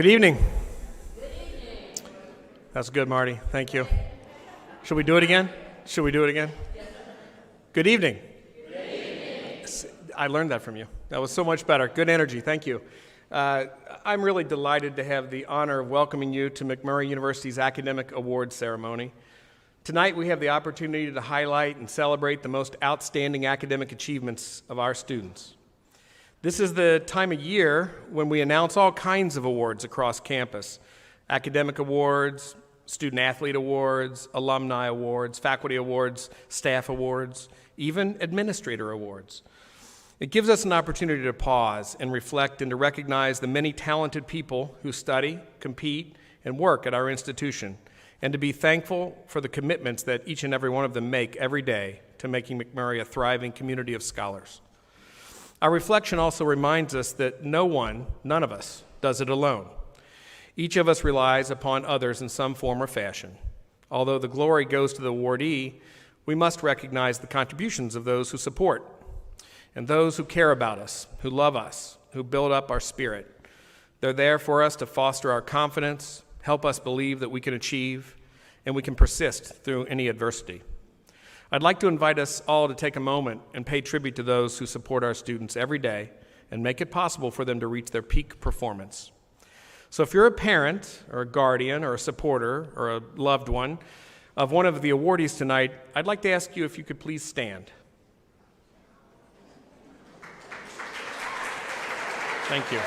Good evening. That's good, Marty. Thank you. Should we do it again? Good evening. I learned that from you. That was so much better. Good energy. Thank you. I'm really delighted to have the honor of welcoming you to McMurray University's Academic Awards Ceremony. Tonight we have the opportunity to highlight and celebrate the most outstanding academic achievements of our students. This is the time of year when we announce all kinds of awards across campus: academic awards, student athlete awards, alumni awards, faculty awards, staff awards, even administrator awards. It gives us an opportunity to pause and reflect and to recognize the many talented people who study, compete, and work at our institution, and to be thankful for the commitments that each and every one of them make every day to making McMurray a thriving community of scholars. Our reflection also reminds us that none of us, does it alone. Each of us relies upon others in some form or fashion. Although the glory goes to the awardee, we must recognize the contributions of those who support and those who care about us, who love us, who build up our spirit. They're there for us to foster our confidence, help us believe that we can achieve, and we can persist through any adversity. I'd like to invite us all to take a moment and pay tribute to those who support our students every day and make it possible for them to reach their peak performance. So if you're a parent or a guardian or a supporter or a loved one of one of the awardees tonight, I'd like to ask you if you could please stand. Thank you.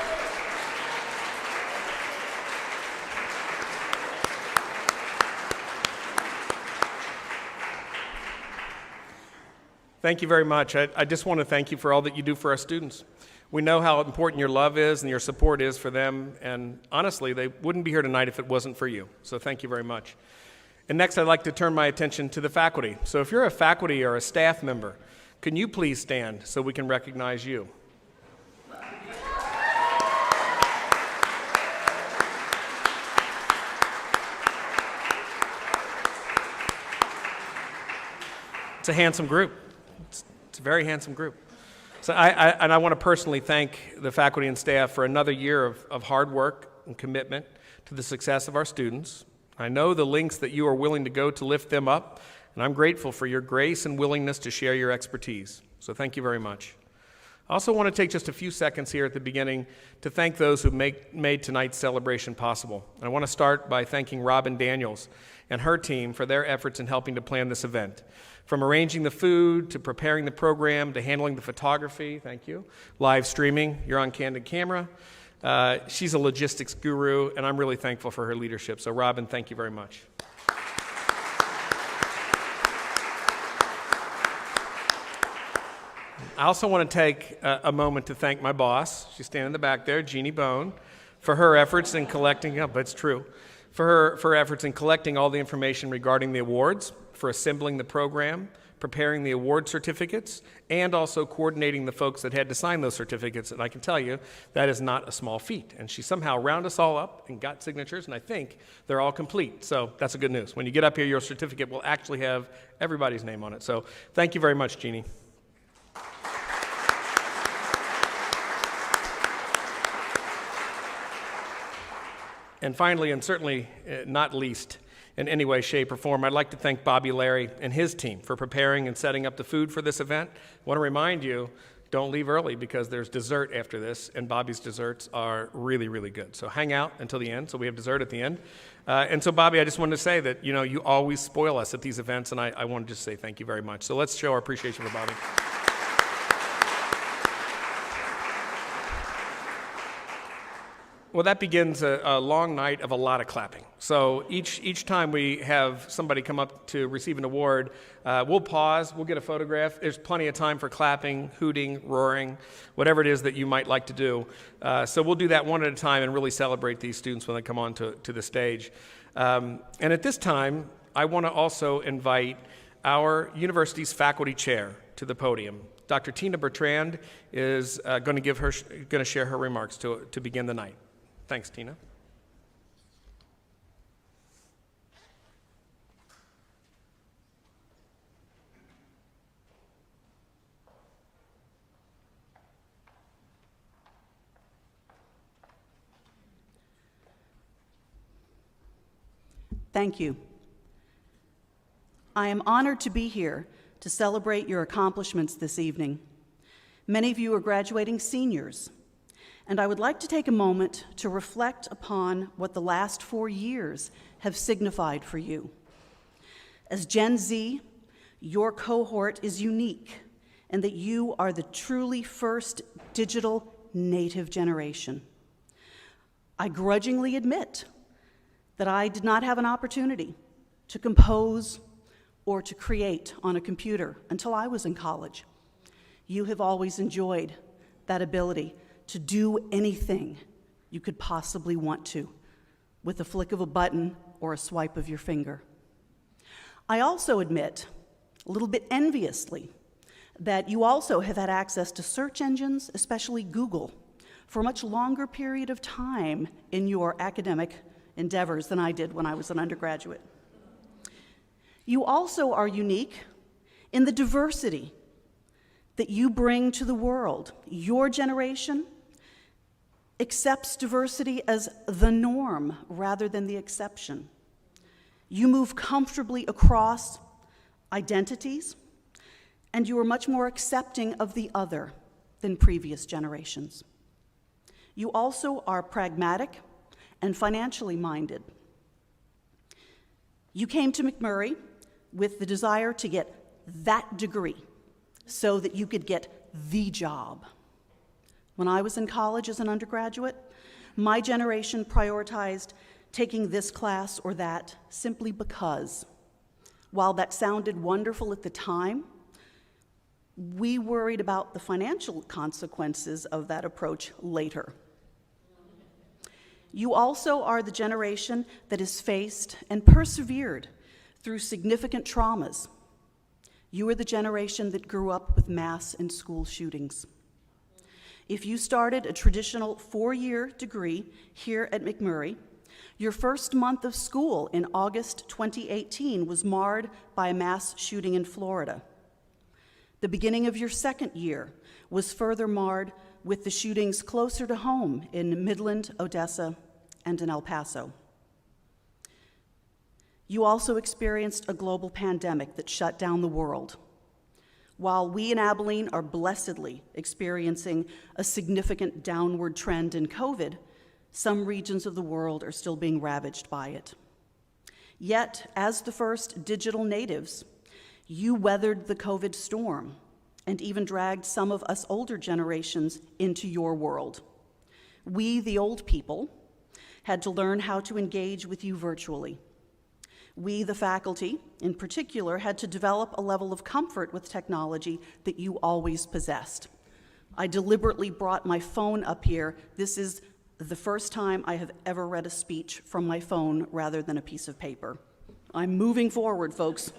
Thank you very much. I just want to thank you for all that you do for our students. We know how important your love is and your support is for them, and honestly, they wouldn't be here tonight if it wasn't for you. So thank you very much. And next, I'd like to turn my attention to the faculty. So if you're a faculty or a staff member, can you please stand so we can recognize you? It's a handsome group. It's a very handsome group. So I want to personally thank the faculty and staff for another year of hard work and commitment to the success of our students. I know the lengths that you are willing to go to lift them up, and I'm grateful for your grace and willingness to share your expertise. So thank you very much. I also want to take just a few seconds here at the beginning to thank those who made tonight's celebration possible. And I want to start by thanking Robin Daniels and her team for their efforts in helping to plan this event. From arranging the food, to preparing the program, to handling the photography, thank you, live streaming, you're on candid camera. She's a logistics guru, and I'm really thankful for her leadership. So Robin, thank you very much. I also want to take a moment to thank my boss. She's standing in the back there, Jeannie Bone, for her efforts in collecting, but it's true, for her efforts in collecting all the information regarding the awards, for assembling the program, preparing the award certificates, and also coordinating the folks that had to sign those certificates. And I can tell you, that is not a small feat. And she somehow rounded us all up and got signatures, and I think they're all complete. So that's a good news. When you get up here, your certificate will actually have everybody's name on it. So thank you very much, Jeannie. And finally, and certainly not least, in any way, shape, or form, I'd like to thank Bobby Larry and his team for preparing and setting up the food for this event. I want to remind you, don't leave early because there's dessert after this, and Bobby's desserts are really, really good. So hang out until the end, so we have dessert at the end. And so, Bobby, I just wanted to say that, you always spoil us at these events, and I want to just say thank you very much. So let's show our appreciation for Bobby. Well, that begins a long night of a lot of clapping. So each time we have somebody come up to receive an award, we'll pause, we'll get a photograph. There's plenty of time for clapping, hooting, roaring, whatever it is that you might like to do. So we'll do that one at a time and really celebrate these students when they come on to the stage. And at this time, I want to also invite our university's faculty chair to the podium. Dr. Tina Bertrand is going to share her remarks to begin the night. Thanks, Tina. Thank you. I am honored to be here to celebrate your accomplishments this evening. Many of you are graduating seniors, and I would like to take a moment to reflect upon what the last 4 years have signified for you. As Gen Z, your cohort is unique in that you are the truly first digital native generation. I grudgingly admit that I did not have an opportunity to compose or to create on a computer until I was in college. You have always enjoyed that ability to do anything you could possibly want to with a flick of a button or a swipe of your finger. I also admit, a little bit enviously, that you also have had access to search engines, especially Google, for a much longer period of time in your academic endeavors than I did when I was an undergraduate. You also are unique in the diversity that you bring to the world. Your generation accepts diversity as the norm rather than the exception. You move comfortably across identities, and you are much more accepting of the other than previous generations. You also are pragmatic and financially minded. You came to McMurray with the desire to get that degree so that you could get the job. When I was in college as an undergraduate, my generation prioritized taking this class or that simply because, while that sounded wonderful at the time, we worried about the financial consequences of that approach later. You also are the generation that has faced and persevered through significant traumas. You are the generation that grew up with mass and school shootings. If you started a traditional 4-year degree here at McMurray, your first month of school in August 2018 was marred by a mass shooting in Florida. The beginning of your second year was further marred with the shootings closer to home in Midland, Odessa, and in El Paso. You also experienced a global pandemic that shut down the world. While we in Abilene are blessedly experiencing a significant downward trend in COVID, some regions of the world are still being ravaged by it. Yet, as the first digital natives, you weathered the COVID storm and even dragged some of us older generations into your world. We, the old people, had to learn how to engage with you virtually. We, the faculty, in particular, had to develop a level of comfort with technology that you always possessed. I deliberately brought my phone up here. This is the first time I have ever read a speech from my phone rather than a piece of paper. I'm moving forward, folks.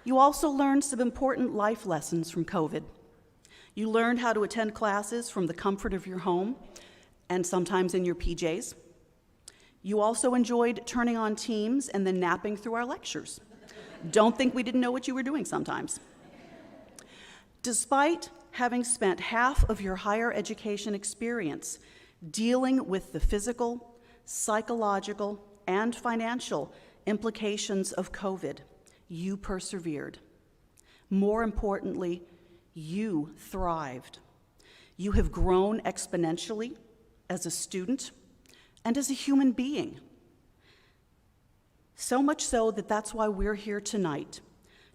You also learned some important life lessons from COVID. You learned how to attend classes from the comfort of your home and sometimes in your PJs. You also enjoyed turning on Teams and then napping through our lectures. Don't think we didn't know what you were doing sometimes. Despite having spent half of your higher education experience dealing with the physical, psychological, and financial implications of COVID, you persevered. More importantly, you thrived. You have grown exponentially as a student and as a human being. So much so that that's why we're here tonight,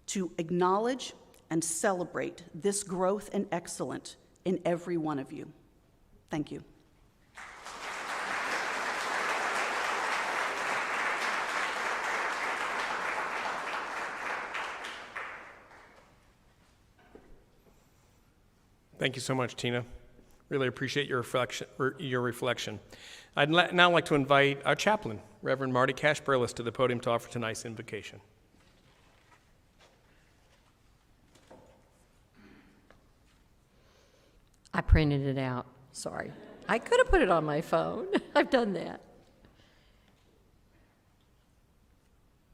to acknowledge and celebrate this growth and excellence in every one of you. Thank you. Thank you so much, Tina. Really appreciate your reflection. I'd now like to invite our chaplain, Reverend Marty Cash-Burles, to the podium to offer tonight's invocation. I printed it out, sorry. I could have put it on my phone. I've done that.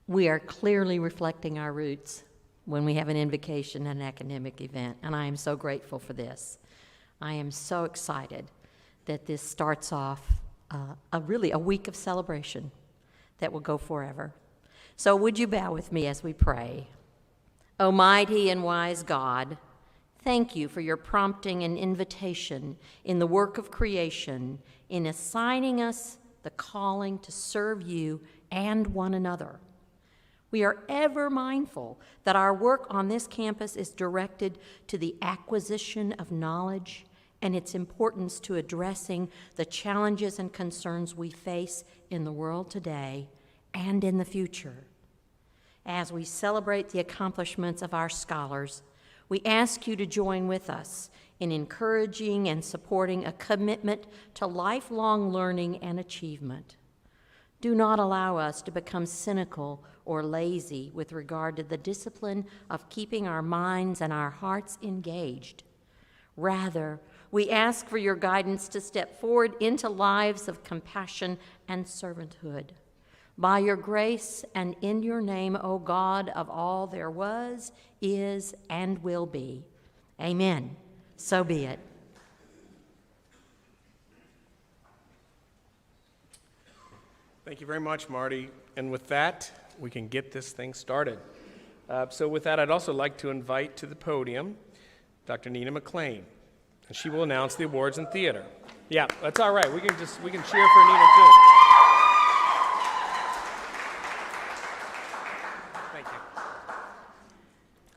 We are clearly reflecting our roots when we have an invocation and an academic event, and I am so grateful for this. I am so excited that this starts off really a week of celebration that will go forever. So would you bow with me as we pray? Almighty and wise God, thank you for your prompting and invitation in the work of creation, in assigning us the calling to serve you and one another. We are ever mindful that our work on this campus is directed to the acquisition of knowledge and its importance to addressing the challenges and concerns we face in the world today and in the future. As we celebrate the accomplishments of our scholars, we ask you to join with us in encouraging and supporting a commitment to lifelong learning and achievement. Do not allow us to become cynical or lazy with regard to the discipline of keeping our minds and our hearts engaged. Rather, we ask for your guidance to step forward into lives of compassion and servanthood. By your grace and in your name, O God of all there was, is, and will be. Amen. So be it. Thank you very much, Marty. And with that, we can get this thing started. So with that, I'd also like to invite to the podium Dr. Nina Mclean, and she will announce the awards in theater. Yeah, that's all right. We can cheer for Nina too. Thank you.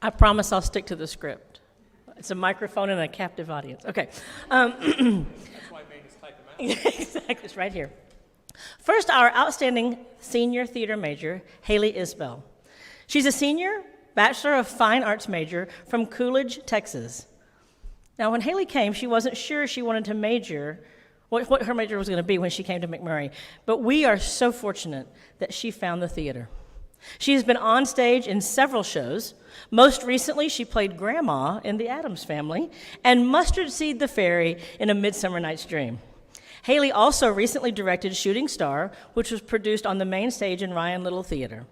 I promise I'll stick to the script. It's a microphone and a captive audience. Okay. That's why I made us type them out. Exactly. It's right here. First, our outstanding senior theater major, Haley Isbell. She's a senior Bachelor of Fine Arts major from Coolidge, Texas. Now, when Haley came, she wasn't sure she wanted to major, what her major was going to be when she came to McMurray, but we are so fortunate that she found the theater. She has been on stage in several shows. Most recently, she played Grandma in The Addams Family and Mustard Seed the Fairy in A Midsummer Night's Dream. Haley also recently directed Shooting Star, which was produced on the main stage in Ryan Little Theater.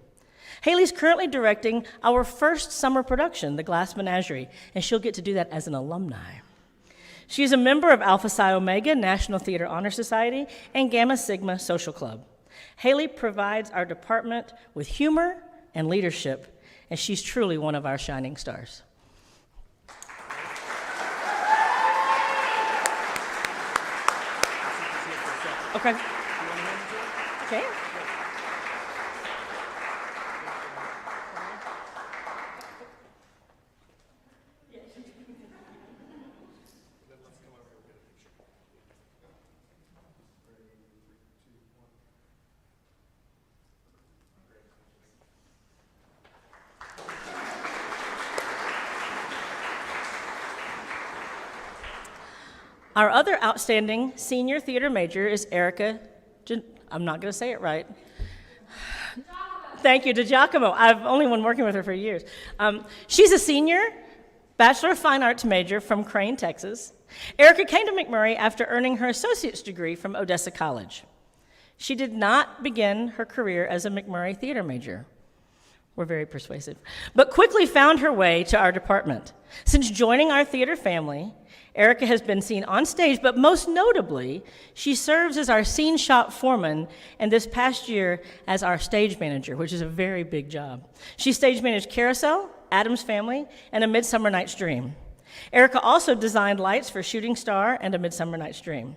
Haley's currently directing our first summer production, The Glass Menagerie, and she'll get to do that as an alumni. She's a member of Alpha Psi Omega National Theater Honor Society and Gamma Sigma Social Club. Haley provides our department with humor and leadership, and she's truly one of our shining stars. Okay. Okay. Our other outstanding senior theater major is Erica, I'm not going to say it right. Thank you, DiGiacomo. I've only been working with her for years. She's a senior Bachelor of Fine Arts major from Crane, Texas. Erica came to McMurray after earning her associate's degree from Odessa College. She did not begin her career as a McMurray theater major. We're very persuasive, but quickly found her way to our department. Since joining our theater family, Erica has been seen on stage, but most notably, she serves as our scene shop foreman and this past year as our stage manager, which is a very big job. She stage managed Carousel, Addams Family, and A Midsummer Night's Dream. Erica also designed lights for Shooting Star and A Midsummer Night's Dream.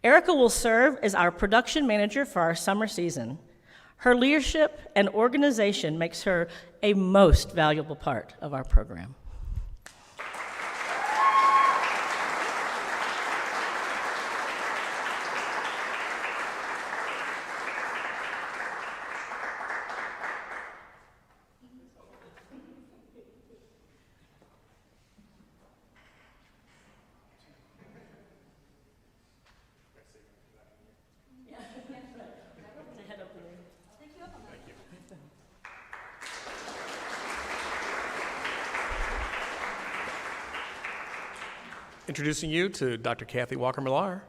Erica will serve as our production manager for our summer season. Her leadership and organization makes her a most valuable part of our program. Introducing you to Dr. Kathy Walker-Millar.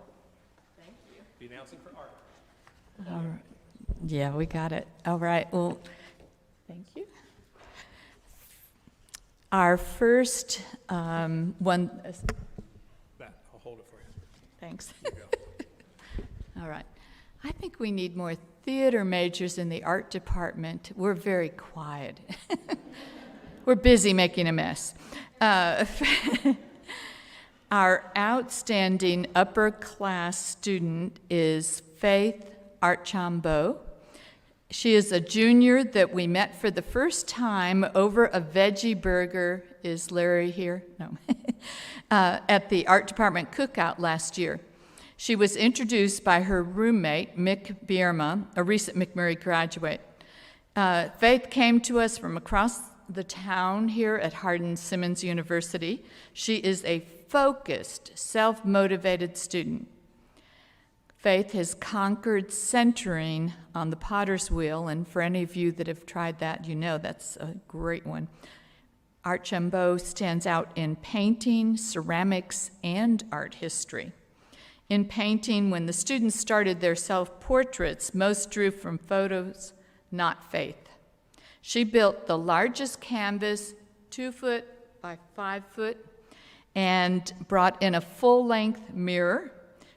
Thank you. The announcing for Art. All right. Yeah, we got it. All right. Well, thank you. Our first one. That, I'll hold it for you. Thanks. Here you go. All right. I think we need more theater majors in the art department. We're very quiet. We're busy making a mess. Our outstanding upper class student is Faith Art Chambo. She is a junior that we met for the first time over a veggie burger. Is Larry here? No. At the art department cookout last year. She was introduced by her roommate, Mick Bierma, a recent McMurray graduate. Faith came to us from across the town here at Hardin-Simmons University. She is a focused, self-motivated student. Faith has conquered centering on the potter's wheel, and for any of you that have tried that, you know that's a great one. Art Chambo stands out in painting, ceramics, and art history. In painting, when the students started their self-portraits, most drew from photos, not Faith. She built the largest canvas, 2 foot by 5 foot, and brought in a full-length mirror,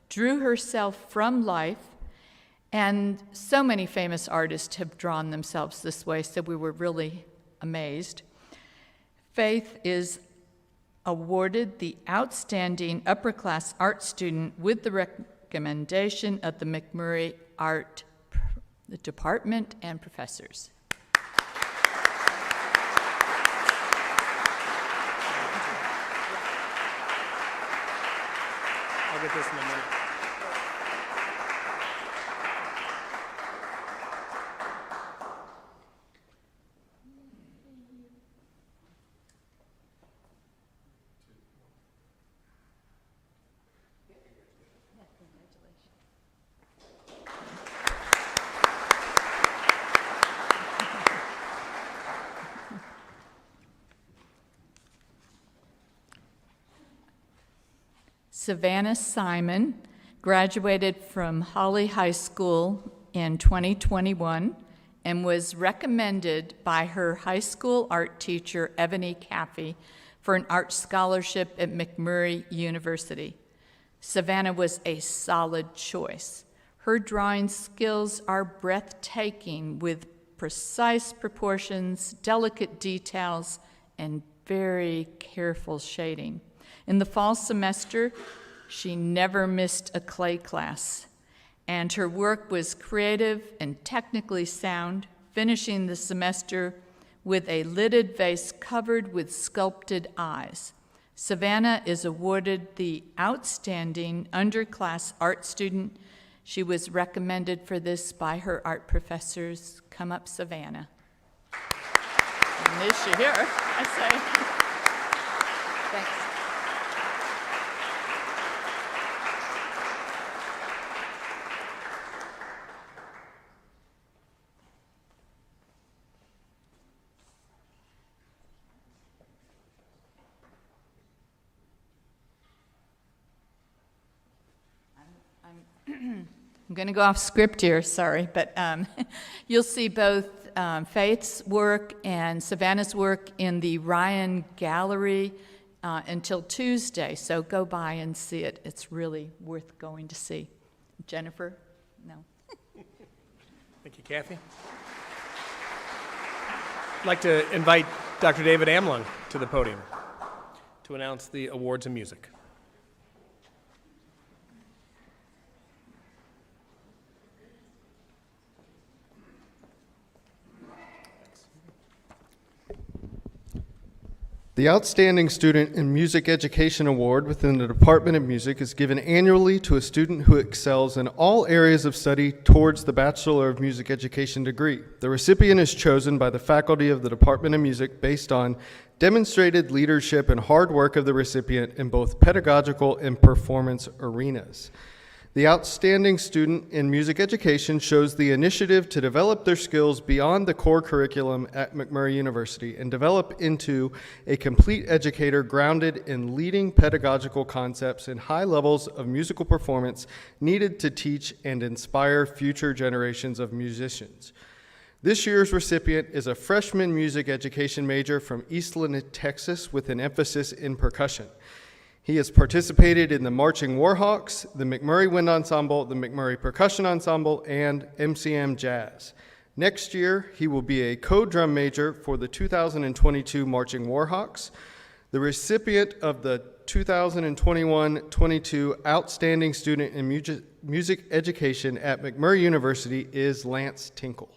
drew herself from life, and so many famous artists have drawn themselves this way, so we were really amazed. Faith is awarded the Outstanding Upper Class Art Student with the recommendation of the McMurray Art Department and professors. I'll get this in a minute. Savannah Simon graduated from Holly High School in 2021 and was recommended by her high school art teacher, Ebony Caffey, for an art scholarship at McMurray University. Savannah was a solid choice. Her drawing skills are breathtaking with precise proportions, delicate details, and very careful shading. In the fall semester, she never missed a clay class, and her work was creative and technically sound, finishing the semester with a lidded vase covered with sculpted eyes. Savannah is awarded the Outstanding Underclass Art Student. She was recommended for this by her art professors. Come up, Savannah. And is she here? I say. Thanks. I'm going to go off script here, sorry, but you'll see both Faith's work and Savannah's work in the Ryan Gallery until Tuesday, so go by and see it. It's really worth going to see. Jennifer? No. Thank you, Kathy. I'd like to invite Dr. David Amlong to the podium to announce the awards in music. The Outstanding Student in Music Education Award within the Department of Music is given annually to a student who excels in all areas of study towards the Bachelor of Music Education degree. The recipient is chosen by the faculty of the Department of Music based on demonstrated leadership and hard work of the recipient in both pedagogical and performance arenas. The Outstanding Student in Music Education shows the initiative to develop their skills beyond the core curriculum at McMurray University and develop into a complete educator grounded in leading pedagogical concepts and high levels of musical performance needed to teach and inspire future generations of musicians. This year's recipient is a freshman music education major from Eastland, Texas, with an emphasis in percussion. He has participated in the Marching Warhawks, the McMurray Wind Ensemble, the McMurray Percussion Ensemble, and MCM Jazz. Next year, he will be a co-drum major for the 2022 Marching Warhawks. The recipient of the 2021-22 Outstanding Student in Music Education at McMurray University is Lance Tinkle.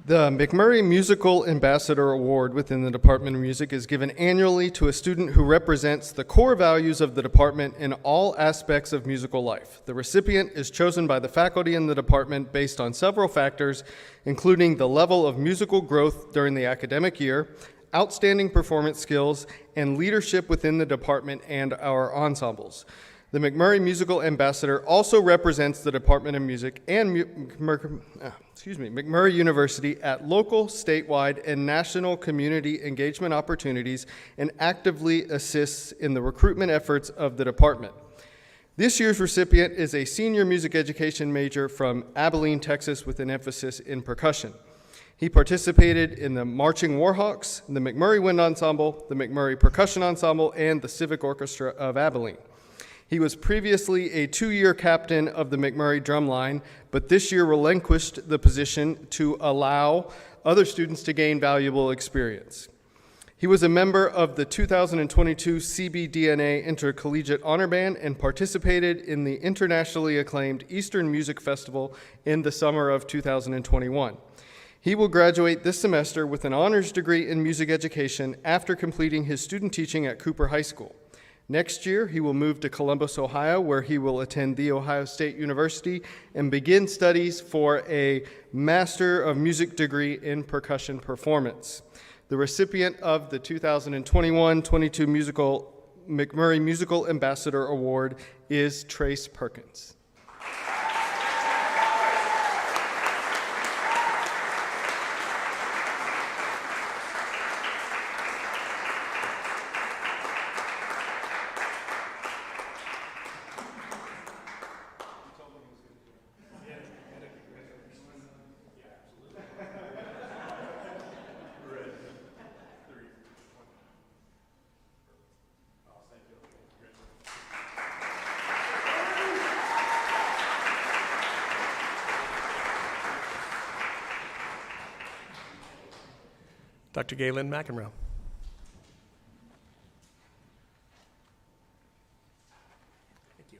The McMurray Musical Ambassador Award within the Department of Music is given annually to a student who represents the core values of the department in all aspects of musical life. The recipient is chosen by the faculty in the department based on several factors, including the level of musical growth during the academic year, outstanding performance skills, and leadership within the department and our ensembles. The McMurray Musical Ambassador also represents the Department of Music and McMurray University at local, statewide, and national community engagement opportunities and actively assists in the recruitment efforts of the department. This year's recipient is a senior music education major from Abilene, Texas, with an emphasis in percussion. He participated in the Marching Warhawks, the McMurray Wind Ensemble, the McMurray Percussion Ensemble, and the Civic Orchestra of Abilene. He was previously a 2-year captain of the McMurray Drumline, but this year relinquished the position to allow other students to gain valuable experience. He was a member of the 2022 CBDNA Intercollegiate Honor Band and participated in the internationally acclaimed Eastern Music Festival in the summer of 2021. He will graduate this semester with an honors degree in music education after completing his student teaching at Cooper High School. Next year, he will move to Columbus, Ohio, where he will attend The Ohio State University and begin studies for a Master of Music degree in percussion performance. The recipient of the 2021-22 McMurray Musical Ambassador Award is Trace Perkins. Dr. Galen McEnroe. Thank you.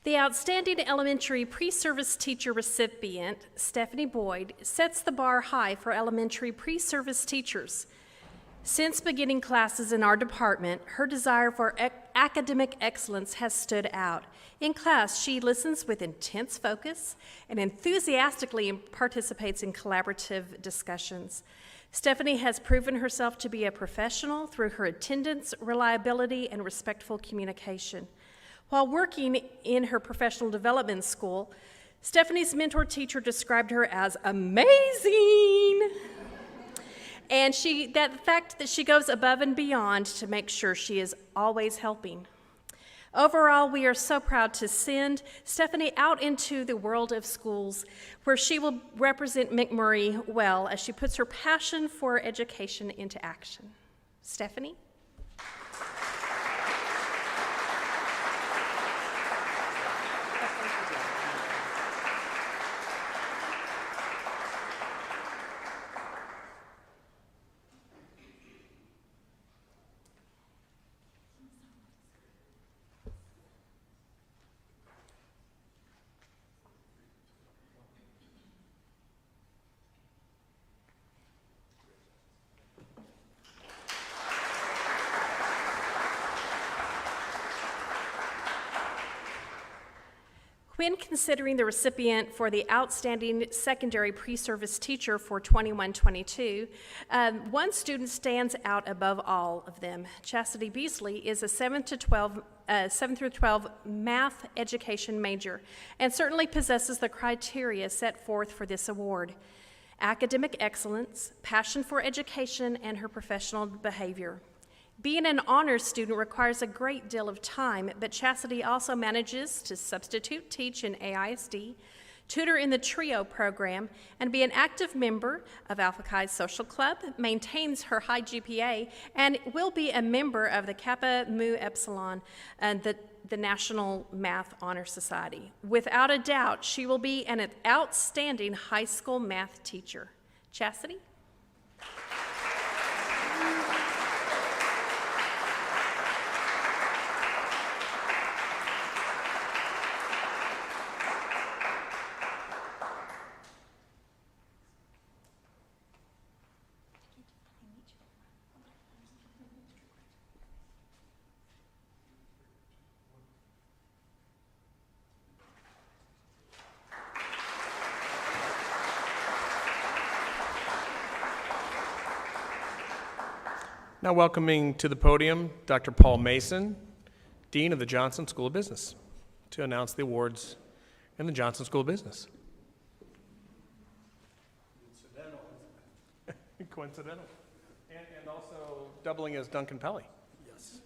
The Outstanding Elementary Pre-Service Teacher recipient, Stephanie Boyd, sets the bar high for elementary pre-service teachers. Since beginning classes in our department, her desire for academic excellence has stood out. In class, she listens with intense focus and enthusiastically participates in collaborative discussions. Stephanie has proven herself to be a professional through her attendance, reliability, and respectful communication. While working in her professional development school, Stephanie's mentor teacher described her as amazing. And the fact that she goes above and beyond to make sure she is always helping. Overall, we are so proud to send Stephanie out into the world of schools where she will represent McMurray well as she puts her passion for education into action. Stephanie? When considering the recipient for the Outstanding Secondary Pre-Service Teacher for 21-22, one student stands out above all of them. Chastity Beasley is a 7 through 12 math education major and certainly possesses the criteria set forth for this award: academic excellence, passion for education, and her professional behavior. Being an honors student requires a great deal of time, but Chastity also manages to substitute teach in AISD, tutor in the TRIO program, and be an active member of Alpha Chi's social club, maintains her high GPA, and will be a member of the Kappa Mu Epsilon, the National Math Honor Society. Without a doubt, she will be an outstanding high school math teacher. Chastity? Now welcoming to the podium Dr. Paul Mason, Dean of the Johnson School of Business, to announce the awards in the Johnson School of Business. Coincidental. And also doubling as Duncan Pelly. Yes.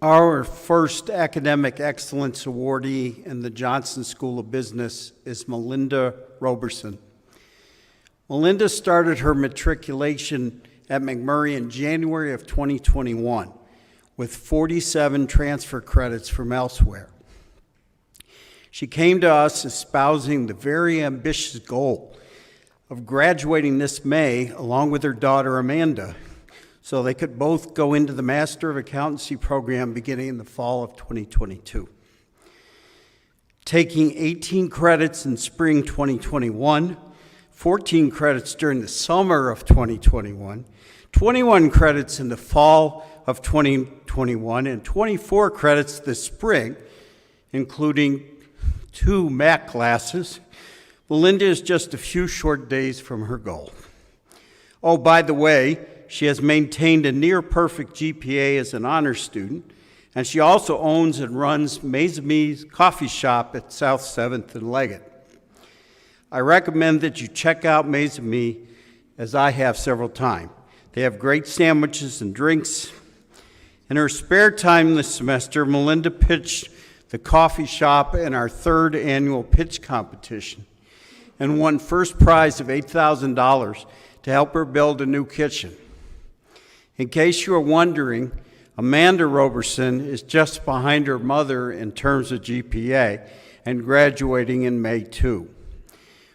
Our first Academic Excellence Awardee in the Johnson School of Business is Melinda Roberson. Melinda started her matriculation at McMurray in January of 2021 with 47 transfer credits from elsewhere. She came to us espousing the very ambitious goal of graduating this May along with her daughter Amanda, so they could both go into the Master of Accountancy program beginning in the fall of 2022. Taking 18 credits in spring 2021, 14 credits during the summer of 2021, 21 credits in the fall of 2021, and 24 credits this spring, including 2 MAC classes. Melinda is just a few short days from her goal. Oh, by the way, she has maintained a near-perfect GPA as an honors student, and she also owns and runs Maisami's Coffee Shop at South 7th and Leggett. I recommend that you check out Maisami, as I have several times. They have great sandwiches and drinks. In her spare time this semester, Melinda pitched the coffee shop in our 3rd annual pitch competition and won first prize of $8,000 to help her build a new kitchen. In case you are wondering, Amanda Roberson is just behind her mother in terms of GPA and graduating in May too.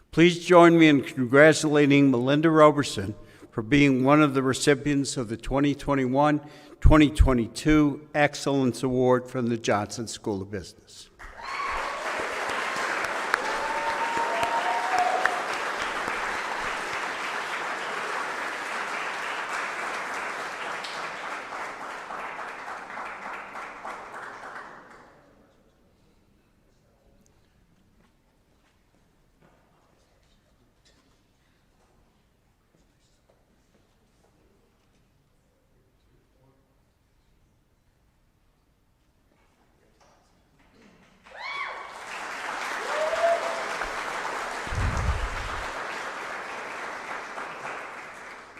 Please join me in congratulating Melinda Roberson for being one of the recipients of the 2021-2022 Excellence Award from the Johnson School of Business.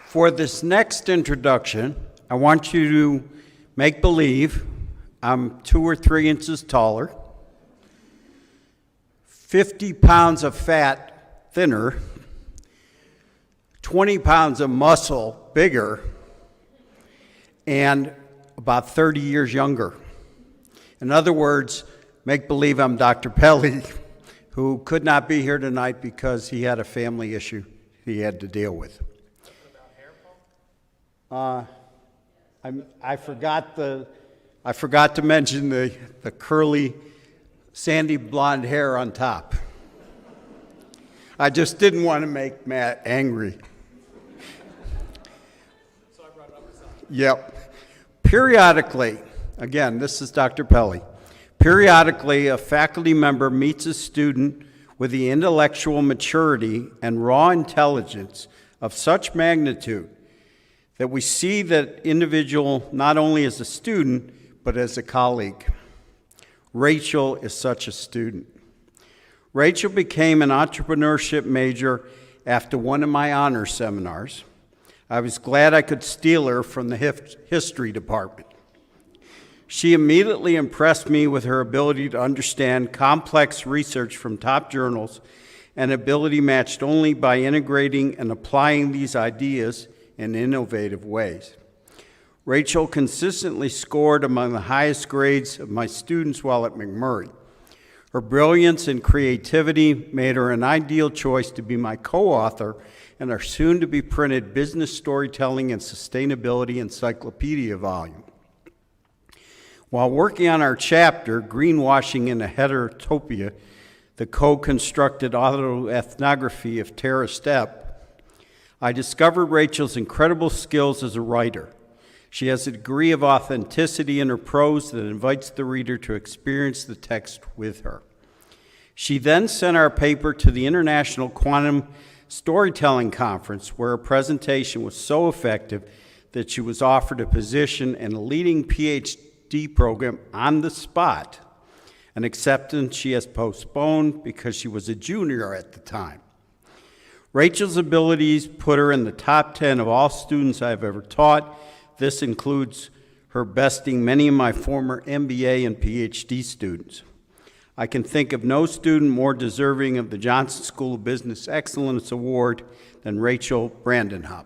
For this next introduction, I want you to make believe I'm 2 or 3 inches taller, 50 pounds of fat thinner, 20 pounds of muscle bigger, and about 30 years younger. In other words, make believe I'm Dr. Pelly, who could not be here tonight because he had a family issue he had to deal with. I forgot to mention the curly, sandy blonde hair on top. I just didn't want to make Matt angry. So I brought it up. Yep. Periodically, Again, this is Dr. Pelly. Periodically, a faculty member meets a student with the intellectual maturity and raw intelligence of such magnitude that we see that individual not only as a student, but as a colleague. Rachel is such a student. Rachel became an entrepreneurship major after one of my honor seminars. I was glad I could steal her from the history department. She immediately impressed me with her ability to understand complex research from top journals, an ability matched only by integrating and applying these ideas in innovative ways. Rachel consistently scored among the highest grades of my students while at McMurray. Her brilliance and creativity made her an ideal choice to be my co-author in our soon-to-be printed Business Storytelling and Sustainability Encyclopedia volume. While working on our chapter, Greenwashing in a Heterotopia, the co-constructed autoethnography of Tara Stepp, I discovered Rachel's incredible skills as a writer. She has a degree of authenticity in her prose that invites the reader to experience the text with her. She then sent our paper to the International Quantum Storytelling Conference, where her presentation was so effective that she was offered a position in a leading PhD program on the spot, an acceptance she has postponed because she was a junior at the time. Rachel's abilities put her in the top 10 of all students I've ever taught. This includes her besting many of my former MBA and PhD students. I can think of no student more deserving of the Johnson School of Business Excellence Award than Rachel Brandenhopper.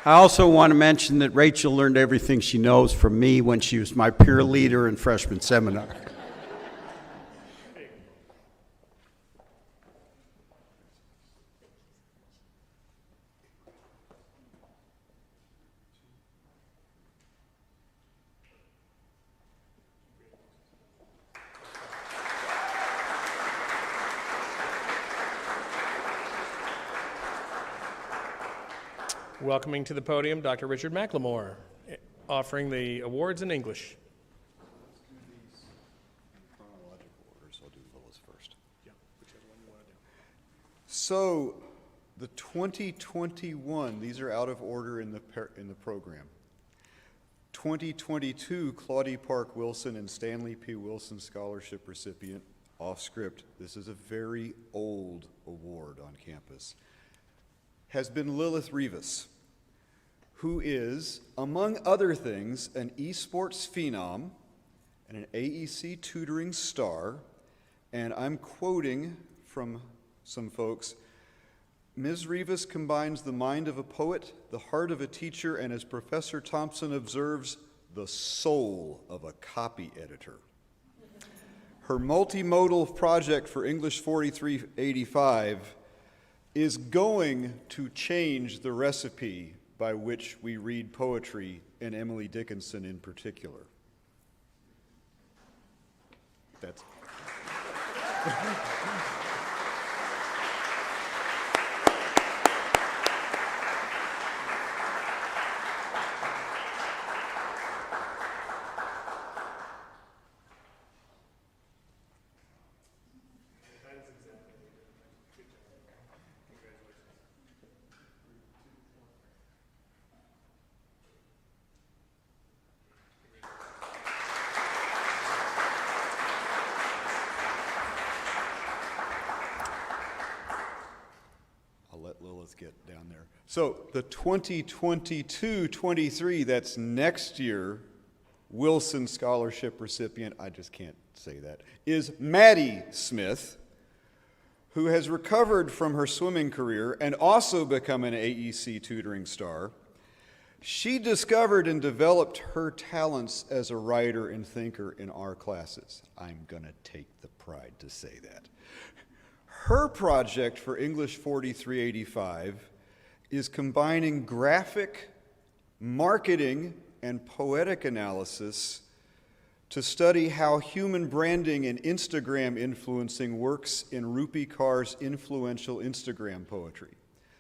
I also want to mention that Rachel learned everything she knows from me when she was my peer leader in freshman seminar. Welcoming to the podium, Dr. Richard McLemore, offering the awards in English. So, the 2021, these are out of order in the program. 2022, Claudie Park Wilson and Stanley P. Wilson Scholarship recipient, off script. This is a very old award on campus. Has been Lilith Rivas, who is, among other things, an esports phenom and an AEC tutoring star. And I'm quoting from some folks, Ms. Rivas combines the mind of a poet, the heart of a teacher, and as Professor Thompson observes, the soul of a copy editor. Her multimodal project for English 4385 is going to change the recipe by which we read poetry, and Emily Dickinson in particular. That's get down there. So the 2022-23, that's next year, Wilson Scholarship recipient, I just can't say that, is Maddie Smith, who has recovered from her swimming career and also become an AEC tutoring star. She discovered and developed her talents as a writer and thinker in our classes. I'm gonna take the pride to say that. Her project for English 4385 is combining graphic, marketing, and poetic analysis to study how human branding and Instagram influencing works in Rupi Kaur's influential Instagram poetry.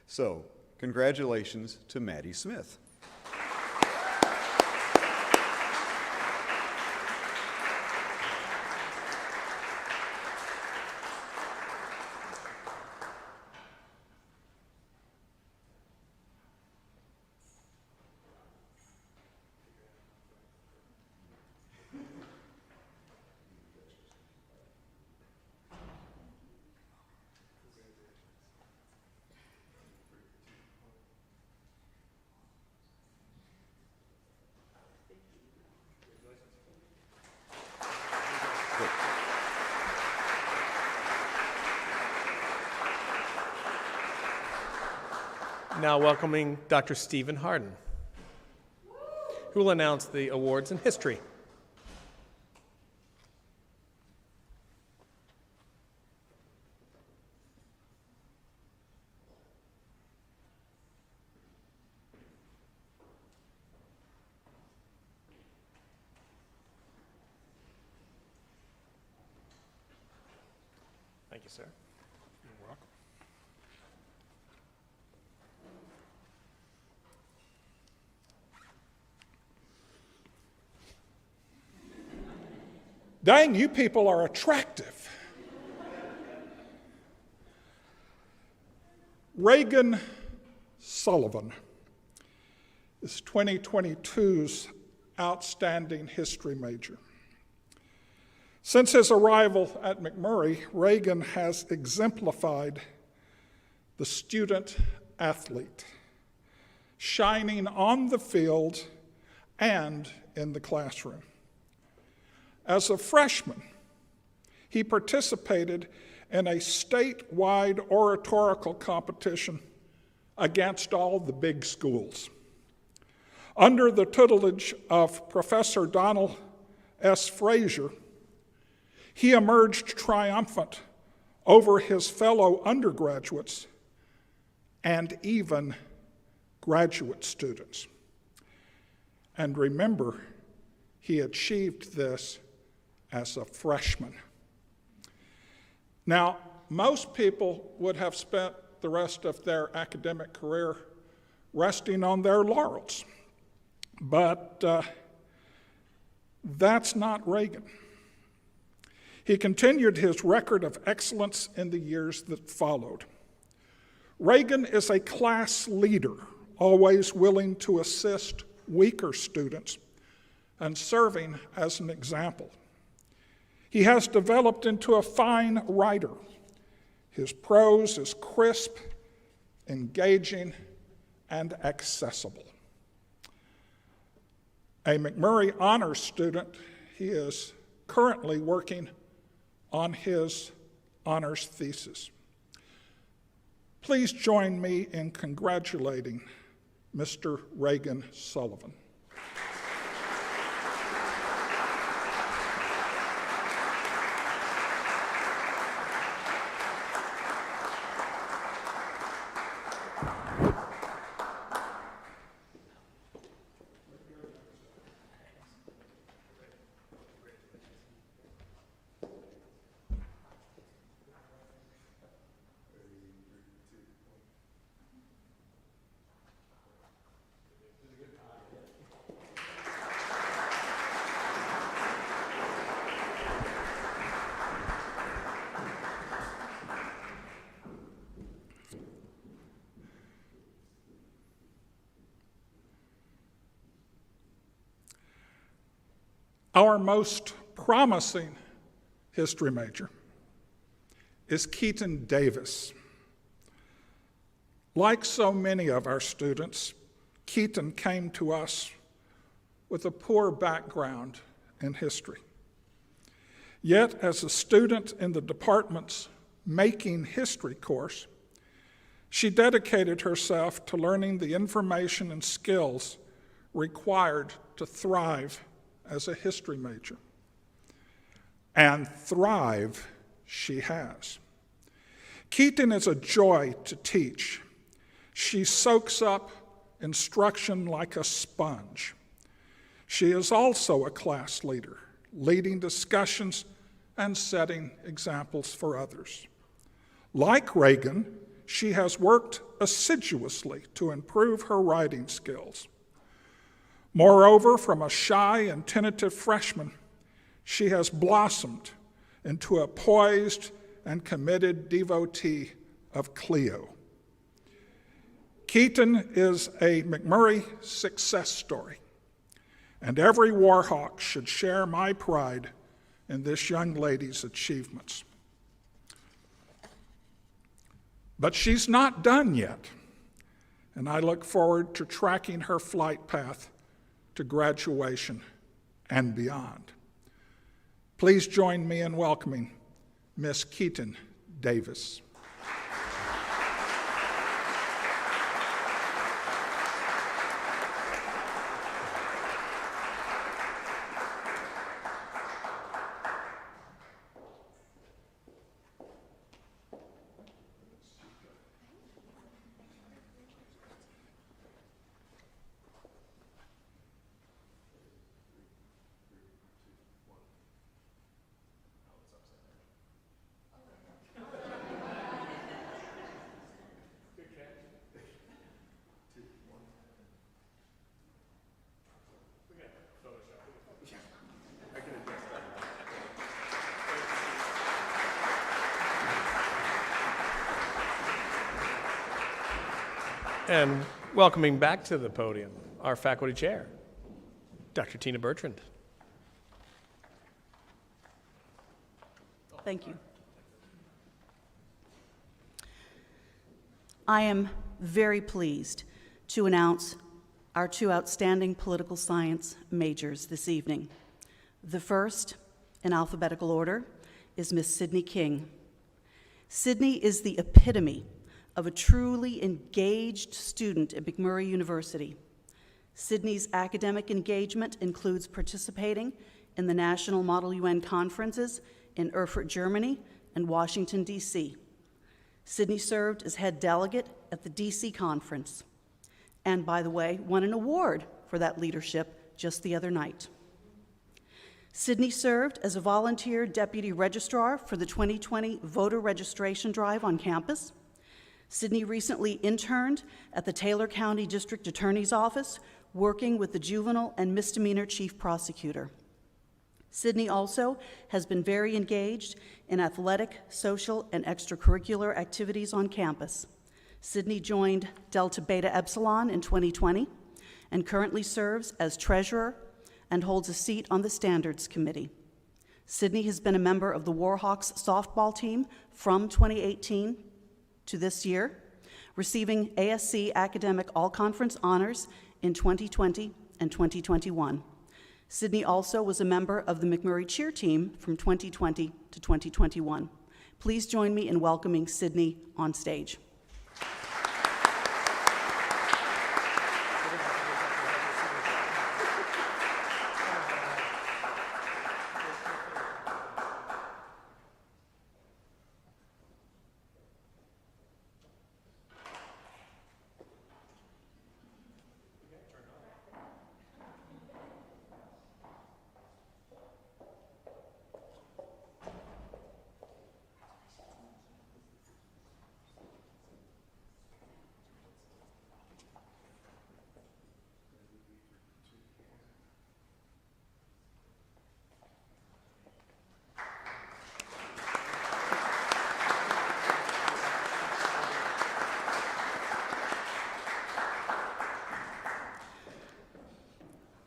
So, congratulations to Maddie Smith. Now welcoming Dr. Stephen Harden, who will announce the awards in history. Thank you, sir. You're welcome. Dang, you people are attractive. Reagan Sullivan is 2022's outstanding history major. Since his arrival at McMurray, Reagan has exemplified the student athlete, shining on the field and in the classroom. As a freshman, he participated in a statewide oratorical competition against all the big schools. Under the tutelage of Professor Donald S. Frazier, he emerged triumphant over his fellow undergraduates and even graduate students. And remember, he achieved this as a freshman. Now, most people would have spent the rest of their academic career resting on their laurels, but that's not Reagan. He continued his record of excellence in the years that followed. Reagan is a class leader, always willing to assist weaker students and serving as an example. He has developed into a fine writer. His prose is crisp, engaging, and accessible. A McMurray Honors student, he is currently working on his honors thesis. Please join me in congratulating Mr. Reagan Sullivan. Our most promising history major is Keaton Davis. Like so many of our students, Keaton came to us with a poor background in history. Yet, as a student in the department's Making History course, she dedicated herself to learning the information and skills required to thrive as a history major. And thrive she has. Keaton is a joy to teach. She soaks up instruction like a sponge. She is also a class leader, leading discussions, and setting examples for others. Like Reagan, she has worked assiduously to improve her writing skills. Moreover, from a shy and tentative freshman, she has blossomed into a poised and committed devotee of Clio. Keaton is a McMurray success story, and every Warhawk should share my pride in this young lady's achievements. But she's not done yet, and I look forward to tracking her flight path to graduation and beyond. Please join me in welcoming Miss Keaton Davis. And welcoming back to the podium our faculty chair, Dr. Tina Bertrand. Thank you. I am very pleased to announce our two outstanding political science majors this evening. The first, in alphabetical order, is Miss Sydney King. Sydney is the epitome of a truly engaged student at McMurray University. Sydney's academic engagement includes participating in the National Model UN conferences in Erfurt, Germany, and Washington, D.C. Sydney served as head delegate at the D.C. conference, and by the way, won an award for that leadership just the other night. Sydney served as a volunteer deputy registrar for the 2020 voter registration drive on campus. Sydney recently interned at the Taylor County District Attorney's Office, working with the juvenile and misdemeanor chief prosecutor. Sydney also has been very engaged in athletic, social, and extracurricular activities on campus. Sydney joined Delta Beta Epsilon in 2020 and currently serves as treasurer and holds a seat on the Standards Committee. Sydney has been a member of the Warhawks softball team from 2018 to this year, receiving ASC Academic All-Conference honors in 2020 and 2021. Sydney also was a member of the McMurray cheer team from 2020 to 2021. Please join me in welcoming Sydney on stage.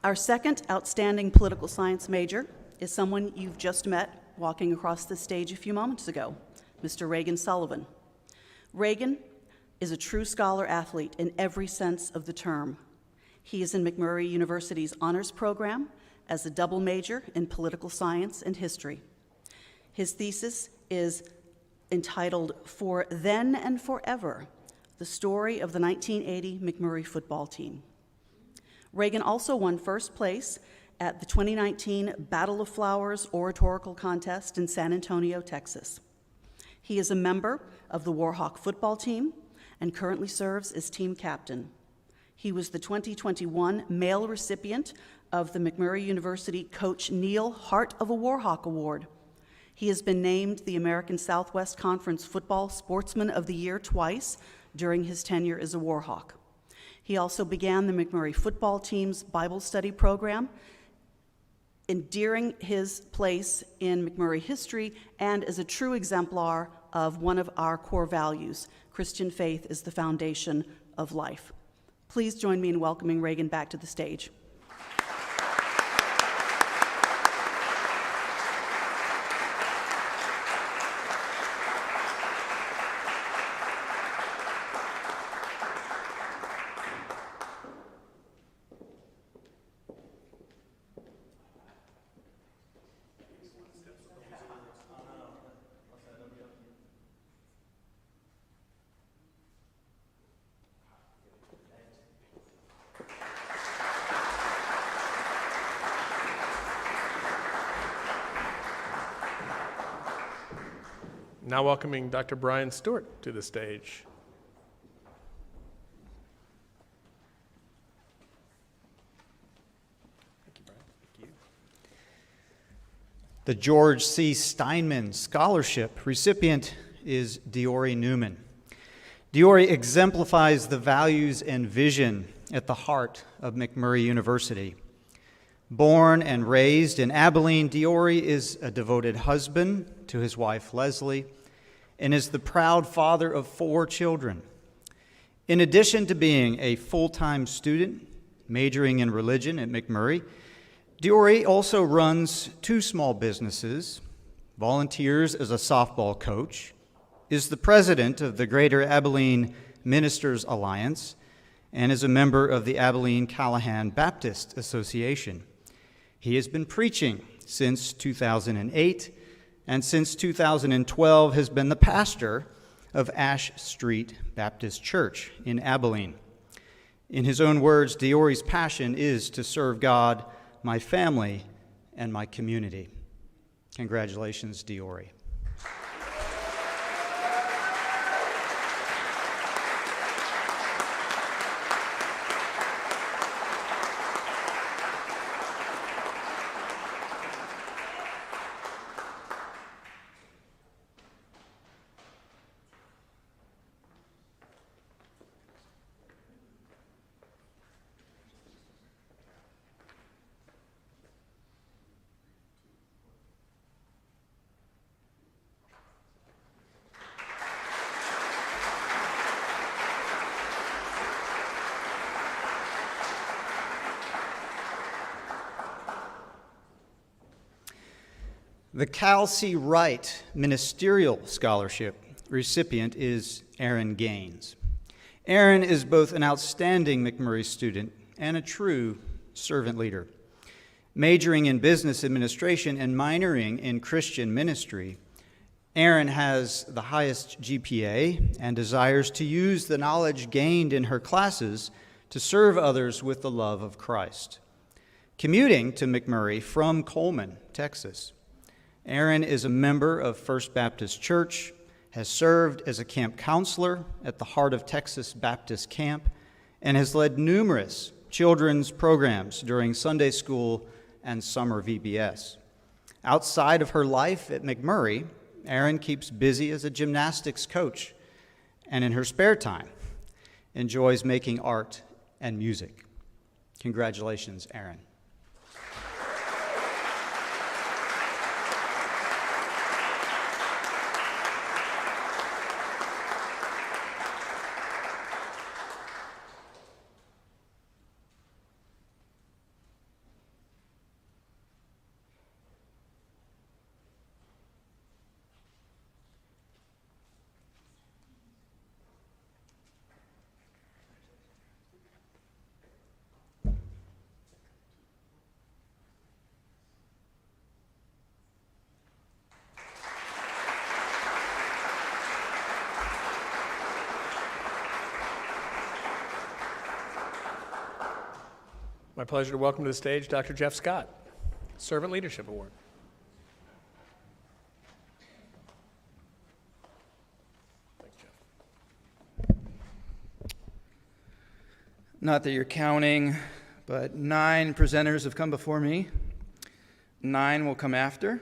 Our second outstanding political science major is someone you've just met walking across the stage a few moments ago, Mr. Reagan Sullivan. Reagan is a true scholar athlete in every sense of the term. He is in McMurray University's honors program as a double major in political science and history. His thesis is entitled For Then and Forever, the story of the 1980 McMurray football team. Reagan also won first place at the 2019 Battle of Flowers Oratorical Contest in San Antonio, Texas. He is a member of the Warhawk football team and currently serves as team captain. He was the 2021 male recipient of the McMurray University Coach Neal Heart of a Warhawk Award. He has been named the American Southwest Conference Football Sportsman of the Year twice during his tenure as a Warhawk. He also began the McMurray football team's Bible study program, endearing his place in McMurray history and as a true exemplar of one of our core values: Christian faith is the foundation of life. Please join me in welcoming Reagan back to the stage. Now welcoming Dr. Brian Stewart to the stage. Thank you, Brian. Thank you. The George C. Steinman Scholarship recipient is Deori Newman. Deori exemplifies the values and vision at the heart of McMurray University. Born and raised in Abilene, Deori is a devoted husband to his wife Leslie and is the proud father of 4 children. In addition to being a full-time student, majoring in religion at McMurray, Deori also runs 2 small businesses, volunteers as a softball coach, is the president of the Greater Abilene Ministers Alliance, and is a member of the Abilene Callahan Baptist Association. He has been preaching since 2008, and since 2012 has been the pastor of Ash Street Baptist Church in Abilene. In his own words, Deori's passion is to serve God, my family, and my community. Congratulations, Deori. The Cal C. Wright Ministerial Scholarship recipient is Aaron Gaines. Aaron is both an outstanding McMurray student and a true servant leader. Majoring in business administration and minoring in Christian ministry, Aaron has the highest GPA and desires to use the knowledge gained in her classes to serve others with the love of Christ. Commuting to McMurray from Coleman, Texas, Aaron is a member of First Baptist Church, has served as a camp counselor at the Heart of Texas Baptist Camp, and has led numerous children's programs during Sunday school and summer VBS. Outside of her life at McMurray, Aaron keeps busy as a gymnastics coach, and in her spare time, enjoys making art and music. Congratulations, Aaron. My pleasure to welcome to the stage Dr. Jeff Scott, Servant Leadership Award. Thanks, Jeff. Not that you're counting, but 9 presenters have come before me. 9 will come after,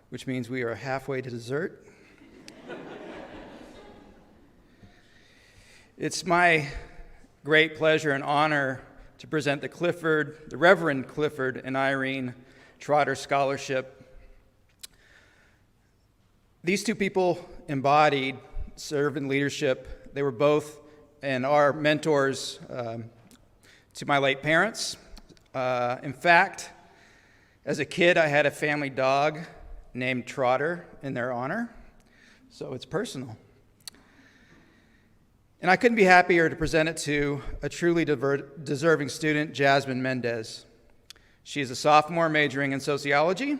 which means we are halfway to dessert. It's my great pleasure and honor to present the Reverend Clifford and Irene Trotter Scholarship. These two people embodied servant leadership. They were both and are mentors to my late parents. In fact, as a kid, I had a family dog named Trotter in their honor, so it's personal. And I couldn't be happier to present it to a truly deserving student, Jasmine Mendes. She is a sophomore majoring in sociology,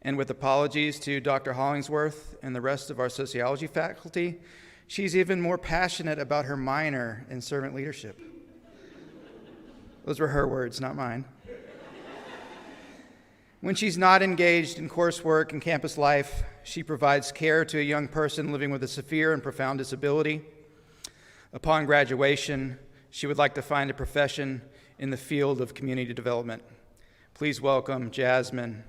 and with apologies to Dr. Hollingsworth and the rest of our sociology faculty, she's even more passionate about her minor in servant leadership. Those were her words, not mine. When she's not engaged in coursework and campus life, she provides care to a young person living with a severe and profound disability. Upon graduation, she would like to find a profession in the field of community development. Please welcome Jasmine.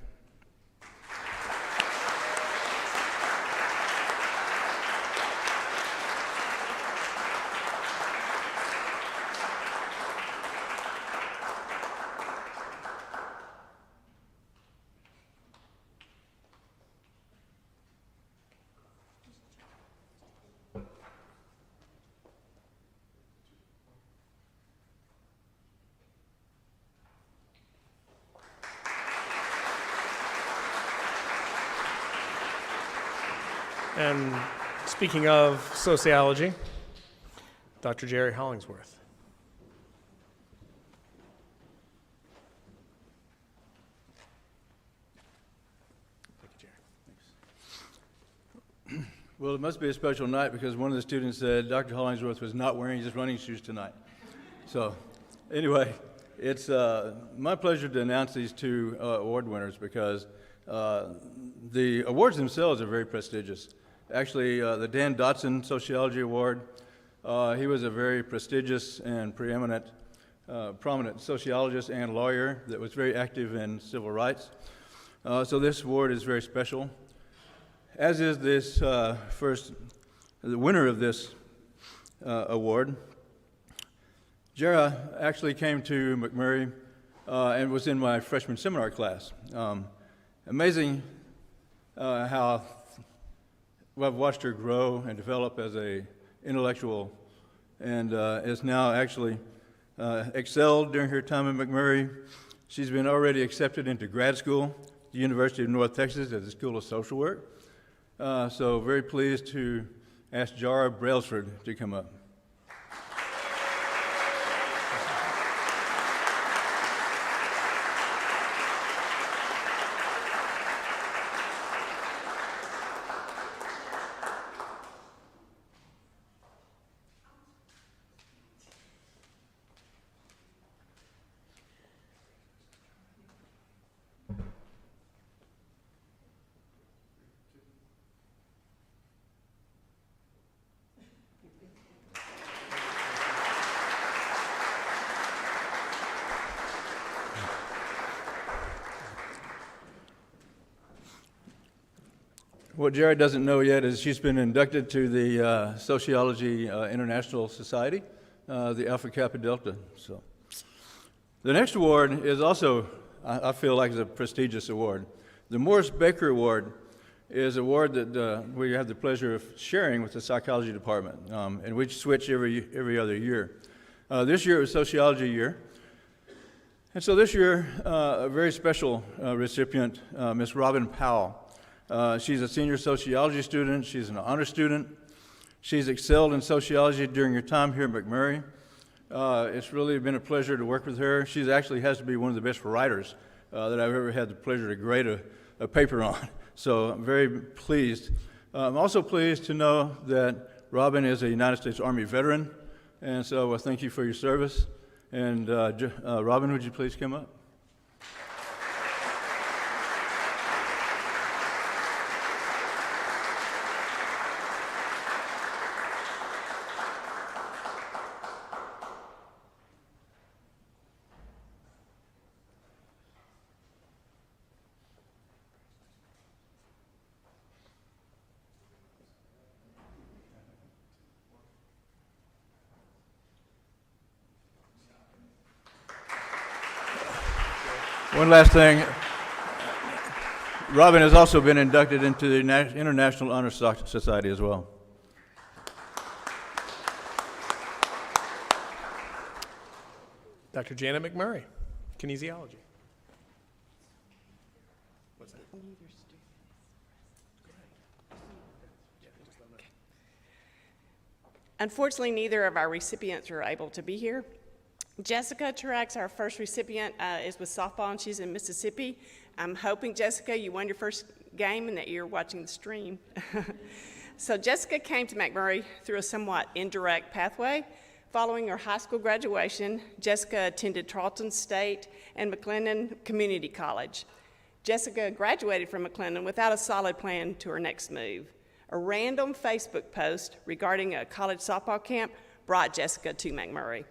And speaking of sociology, Dr. Jerry Hollingsworth. Well, it must be a special night because one of the students said Dr. Hollingsworth was not wearing his running shoes tonight. So anyway, it's my pleasure to announce these two award winners because the awards themselves are very prestigious. Actually, the Dan Dodson Sociology Award, he was a very prestigious and prominent sociologist and lawyer that was very active in civil rights. So this award is very special, as is this the winner of this award. Jera actually came to McMurray and was in my freshman seminar class. Amazing how I've watched her grow and develop as an intellectual and is now actually excelled during her time in McMurray. She's been already accepted into grad school, the University of North Texas at the School of Social Work. So very pleased to ask Jara Brailsford to come up. What Jared doesn't know yet is she's been inducted to the Sociology International Society, the Alpha Kappa Delta. So, the next award is also, I feel like, is a prestigious award. The Morris Baker Award is an award that we have the pleasure of sharing with the psychology department, and we switch every other year. This year it was sociology year, and so this year a very special recipient, Miss Robin Powell. She's a senior sociology student. She's an honor student. She's excelled in sociology during her time here at McMurray. It's really been a pleasure to work with her. She actually has to be one of the best writers that I've ever had the pleasure to grade a paper on. So I'm very pleased. I'm also pleased to know that Robin is a United States Army veteran, and so thank you for your service. And Robin, would you please come up? One last thing. Robin has also been inducted into the International Honor Society as well. Dr. Janet Mcmurray, kinesiology. What's that? Unfortunately, neither of our recipients are able to be here. Jessica Truax, our first recipient, is with softball, and she's in Mississippi. I'm hoping, Jessica, you won your first game and that you're watching the stream. So Jessica came to McMurray through a somewhat indirect pathway. Following her high school graduation, Jessica attended Tarleton State and McLennan Community College. Jessica graduated from McLennan without a solid plan to her next move. A random Facebook post regarding a college softball camp brought Jessica to McMurray.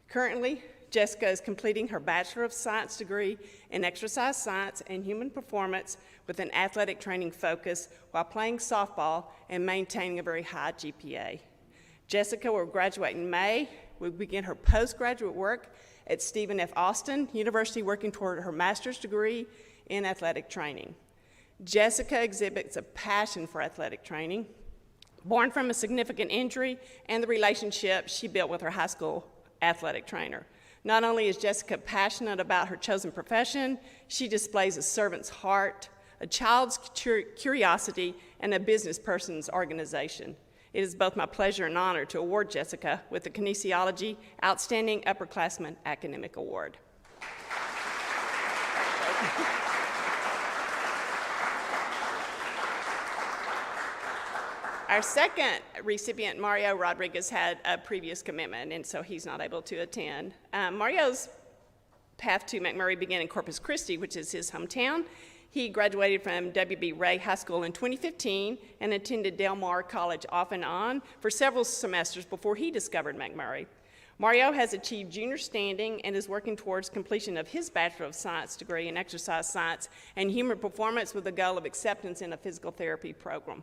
Currently, Jessica is completing her Bachelor of Science degree in Exercise Science and Human Performance with an athletic training focus while playing softball and maintaining a very high GPA. Jessica will graduate in May, will begin her postgraduate work at Stephen F. Austin University, working toward her master's degree in athletic training. Jessica exhibits a passion for athletic training, born from a significant injury and the relationship she built with her high school athletic trainer. Not only is Jessica passionate about her chosen profession, she displays a servant's heart, a child's curiosity, and a business person's organization. It is both my pleasure and honor to award Jessica with the Kinesiology Outstanding Upperclassman Academic Award. Our second recipient, Mario Rodriguez, had a previous commitment, and so he's not able to attend. Mario's path to McMurray began in Corpus Christi, which is his hometown. He graduated from W.B. Ray High School in 2015 and attended Del Mar College off and on for several semesters before he discovered McMurray. Mario has achieved junior standing and is working towards completion of his Bachelor of Science degree in Exercise Science and Human Performance with the goal of acceptance in a physical therapy program.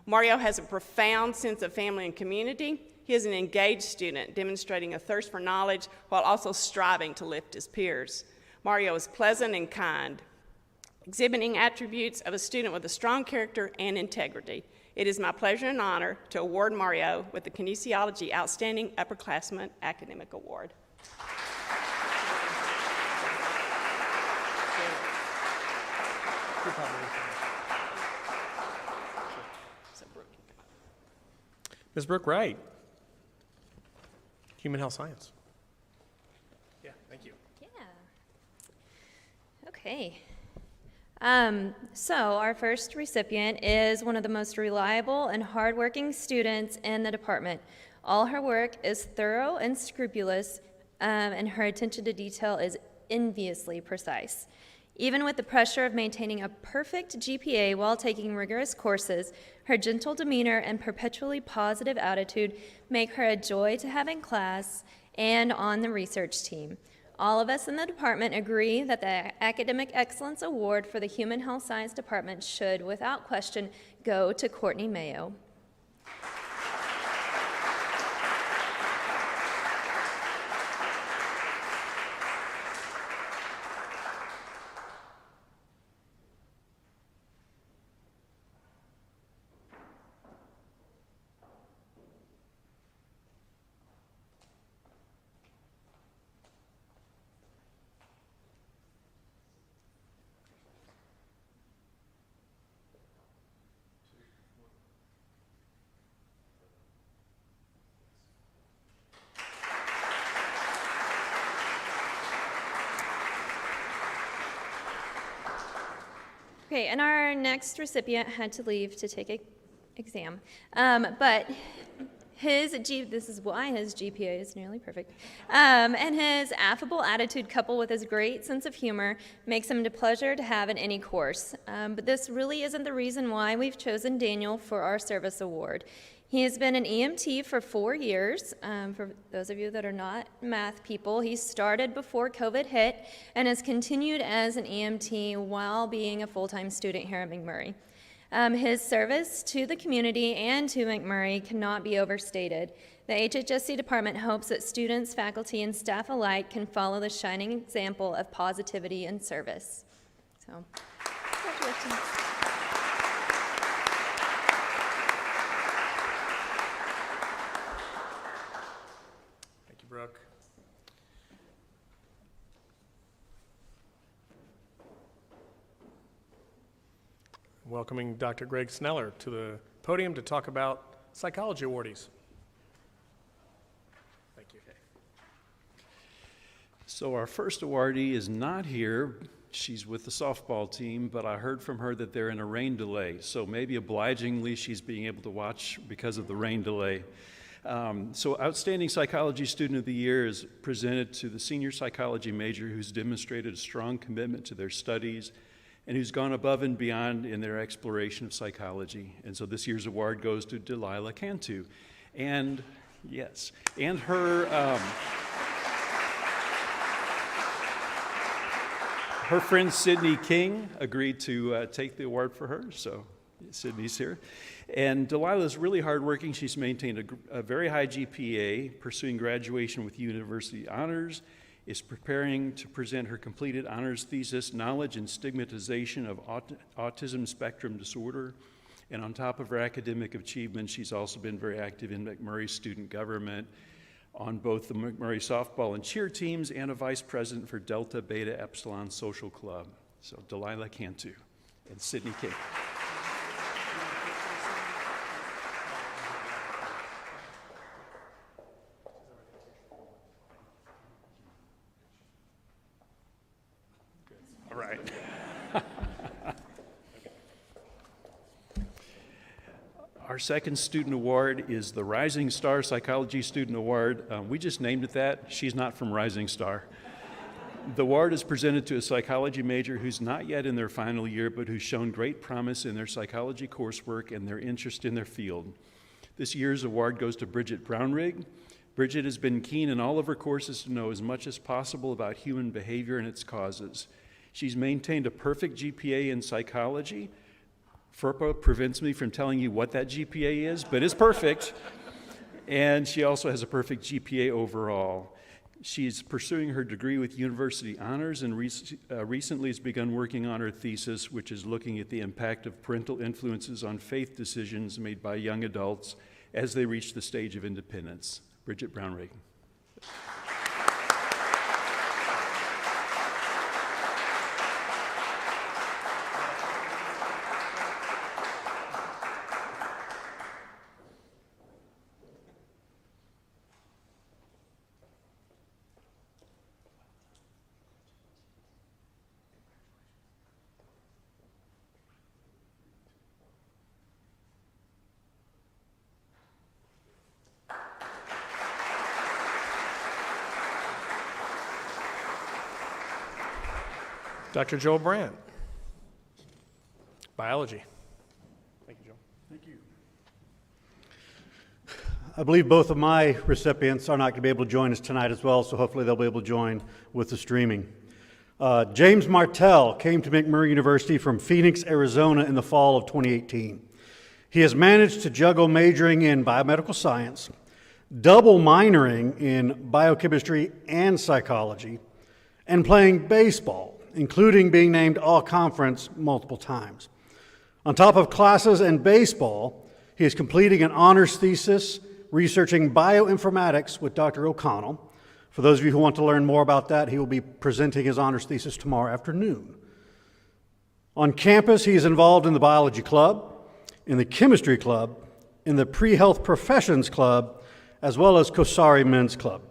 Mario has a profound sense of family and community. He is an engaged student, demonstrating a thirst for knowledge while also striving to lift his peers. Mario is pleasant and kind, exhibiting attributes of a student with a strong character and integrity. It is my pleasure and honor to award Mario with the Kinesiology Outstanding Upperclassman Academic Award. Ms. Brooke Wright, Human Health Science. Yeah, thank you. Yeah. Okay. So our first recipient is one of the most reliable and hardworking students in the department. All her work is thorough and scrupulous, and her attention to detail is enviously precise. Even with the pressure of maintaining a perfect GPA while taking rigorous courses, her gentle demeanor and perpetually positive attitude make her a joy to have in class and on the research team. All of us in the department agree that the Academic Excellence Award for the Human Health Science Department should, without question, go to Courtney Mayo. Okay, and our next recipient had to leave to take an exam, but this is why his GPA is nearly perfect, and his affable attitude coupled with his great sense of humor makes him a pleasure to have in any course. But this really isn't the reason why we've chosen Daniel for our service award. He has been an EMT for 4 years. For those of you that are not math people, he started before COVID hit and has continued as an EMT while being a full-time student here at McMurray. His service to the community and to McMurray cannot be overstated. The HHSC department hopes that students, faculty, and staff alike can follow the shining example of positivity and service. So, congratulations. Thank you, Brooke. Welcoming Dr. Greg Sneller to the podium to talk about psychology awardees. Thank you. So our first awardee is not here. She's with the softball team, but I heard from her that they're in a rain delay. So maybe obligingly she's being able to watch because of the rain delay. So Outstanding Psychology Student of the Year is presented to the senior psychology major who's demonstrated a strong commitment to their studies and who's gone above and beyond in their exploration of psychology. And so this year's award goes to Delilah Cantu. And yes, and her friend Sydney King agreed to take the award for her, so Sydney's here. And Delilah's really hardworking. She's maintained a very high GPA, pursuing graduation with university honors, is preparing to present her completed honors thesis, Knowledge and Stigmatization of Autism Spectrum Disorder. And on top of her academic achievements, she's also been very active in McMurray student government on both the McMurray softball and cheer teams and a vice president for Delta Beta Epsilon Social Club. So Delilah Cantu and Sydney King. All right. Our second student award is the Rising Star Psychology Student Award. We just named it that. She's not from Rising Star. The award is presented to a psychology major who's not yet in their final year, but who's shown great promise in their psychology coursework and their interest in their field. This year's award goes to Bridget Brownrigg. Bridget has been keen in all of her courses to know as much as possible about human behavior and its causes. She's maintained a perfect GPA in psychology. FERPA prevents me from telling you what that GPA is, but it's perfect. And she also has a perfect GPA overall. She's pursuing her degree with university honors and recently has begun working on her thesis, which is looking at the impact of parental influences on faith decisions made by young adults as they reach the stage of independence. Bridget Brownrigg. Dr. Joel Brandt, biology. Thank you, Joel. Thank you. I believe both of my recipients are not going to be able to join us tonight as well, so hopefully they'll be able to join with the streaming. James Martel came to McMurray University from Phoenix, Arizona in the fall of 2018. He has managed to juggle majoring in biomedical science, double minoring in biochemistry and psychology, and playing baseball, including being named all-conference multiple times. On top of classes and baseball, he is completing an honors thesis researching bioinformatics with Dr. O'Connell. For those of you who want to learn more about that, he will be presenting his honors thesis tomorrow afternoon. On campus, he is involved in the biology club, in the chemistry club, in the pre-health professions club, as well as Kosari Men's Club.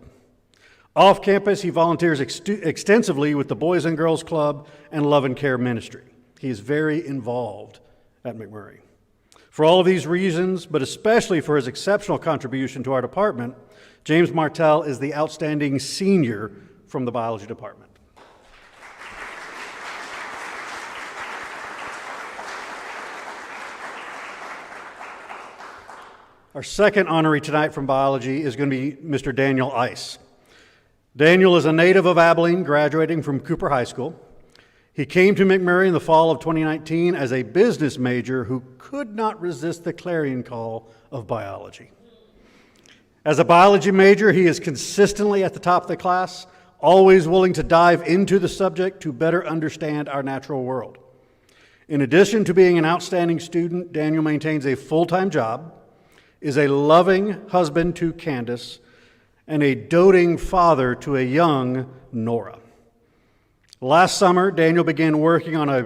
Off campus, he volunteers extensively with the Boys and Girls Club and Love and Care Ministry. He is very involved at McMurray. For all of these reasons, but especially for his exceptional contribution to our department, James Martel is the outstanding senior from the biology department. Our second honoree tonight from biology is going to be Mr. Daniel Ice. Daniel is a native of Abilene, graduating from Cooper High School. He came to McMurray in the fall of 2019 as a business major who could not resist the clarion call of biology. As a biology major, he is consistently at the top of the class, always willing to dive into the subject to better understand our natural world. In addition to being an outstanding student, Daniel maintains a full-time job, is a loving husband to Candace, and a doting father to a young Nora. Last summer, Daniel began working on a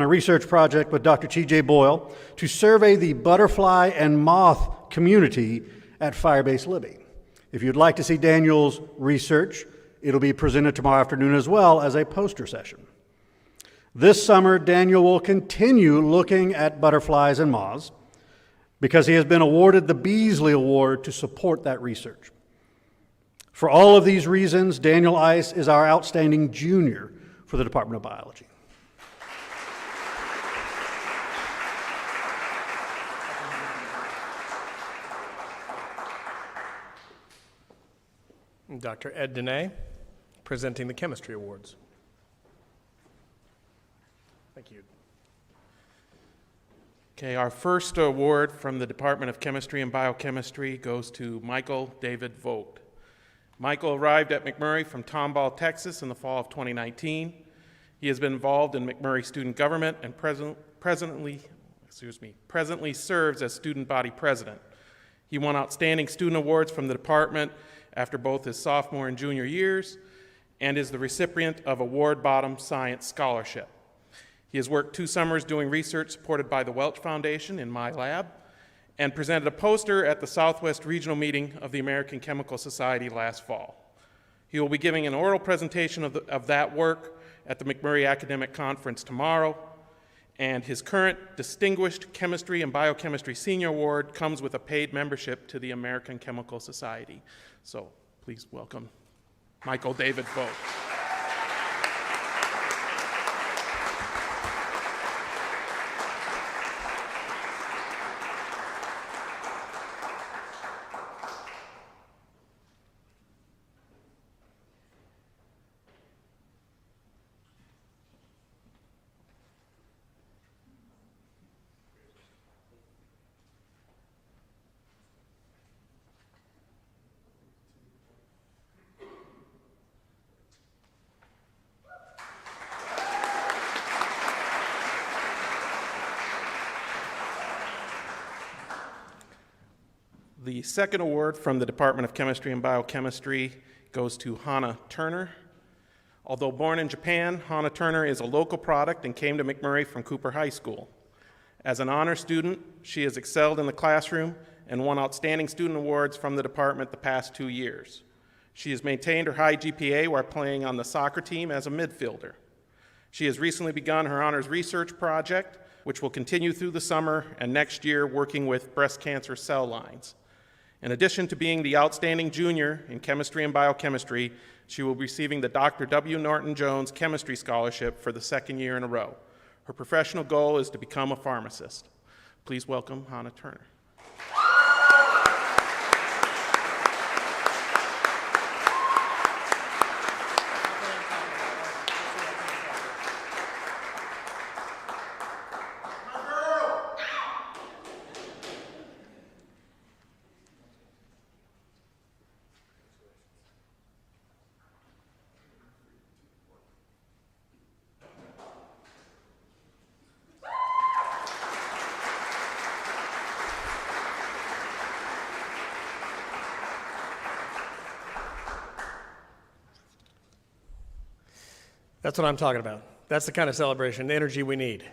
research project with Dr. T.J. Boyle to survey the butterfly and moth community at Firebase Libby. If you'd like to see Daniel's research, it'll be presented tomorrow afternoon as well as a poster session. This summer, Daniel will continue looking at butterflies and moths because he has been awarded the Beasley Award to support that research. For all of these reasons, Daniel Ice is our outstanding junior for the Department of Biology. Dr. Ed Dene, presenting the Chemistry Awards. Thank you. Okay, our first award from the Department of Chemistry and Biochemistry goes to Michael David Vogt. Michael arrived at McMurray from Tomball, Texas in the fall of 2019. He has been involved in McMurray student government and presently serves as student body president. He won outstanding student awards from the department after both his sophomore and junior years and is the recipient of a Ward Bottom Science Scholarship. He has worked 2 summers doing research supported by the Welch Foundation in my lab and presented a poster at the Southwest Regional Meeting of the American Chemical Society last fall. He will be giving an oral presentation of that work at the McMurray Academic Conference tomorrow, and his current Distinguished Chemistry and Biochemistry Senior Award comes with a paid membership to the American Chemical Society. So please welcome Michael David Vogt. The second award from the Department of Chemistry and Biochemistry goes to Hana Turner. Although born in Japan, Hana Turner is a local product and came to McMurray from Cooper High School. As an honor student, she has excelled in the classroom and won outstanding student awards from the department the past 2 years. She has maintained her high GPA while playing on the soccer team as a midfielder. She has recently begun her honors research project, which will continue through the summer and next year working with breast cancer cell lines. In addition to being the outstanding junior in chemistry and biochemistry, she will be receiving the Dr. W. Norton Jones Chemistry Scholarship for the 2nd year in a row. Her professional goal is to become a pharmacist. Please welcome Hana Turner. That's what I'm talking about. That's the kind of celebration, the energy we need.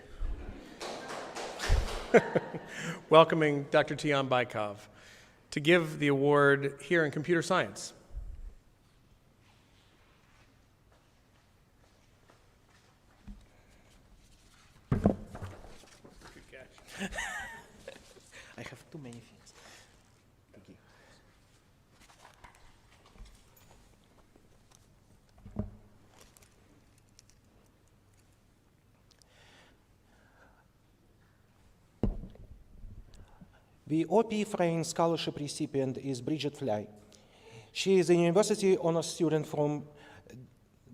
Welcoming Dr. Tian Baikov to give the award here in computer science. Good catch. I have too many things. Thank you. The OP Fraying Scholarship recipient is Bridget Fly. She is a university honors student from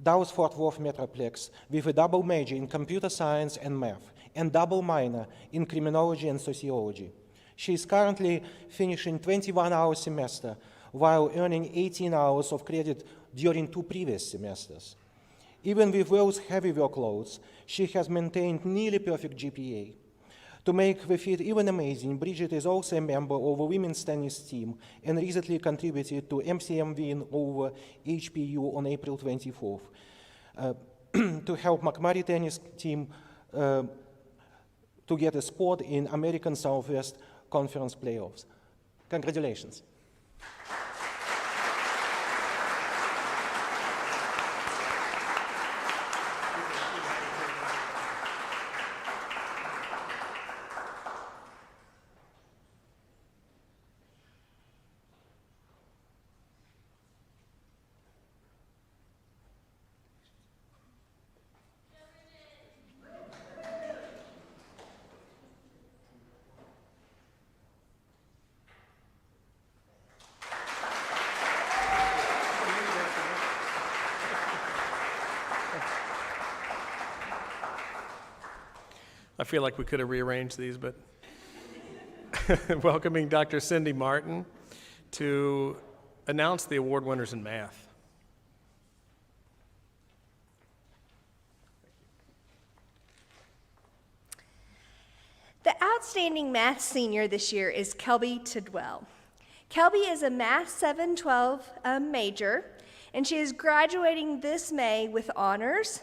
Dallas-Fort Worth Metroplex with a double major in computer science and math, and double minor in criminology and sociology. She is currently finishing 21-hour semester while earning 18 hours of credit during 2 previous semesters. Even with those heavy workloads, she has maintained nearly perfect GPA. To make the feat even amazing, Bridget is also a member of the women's tennis team and recently contributed to MCM win over HPU on April 24th to help McMurray tennis team to get a spot in American Southwest Conference playoffs. Congratulations. I feel like we could have rearranged these, but welcoming Dr. Cindy Martin to announce the award winners in math. The outstanding math senior this year is Kelby Todwell. Kelby is a Math 712 major, and she is graduating this May with honors.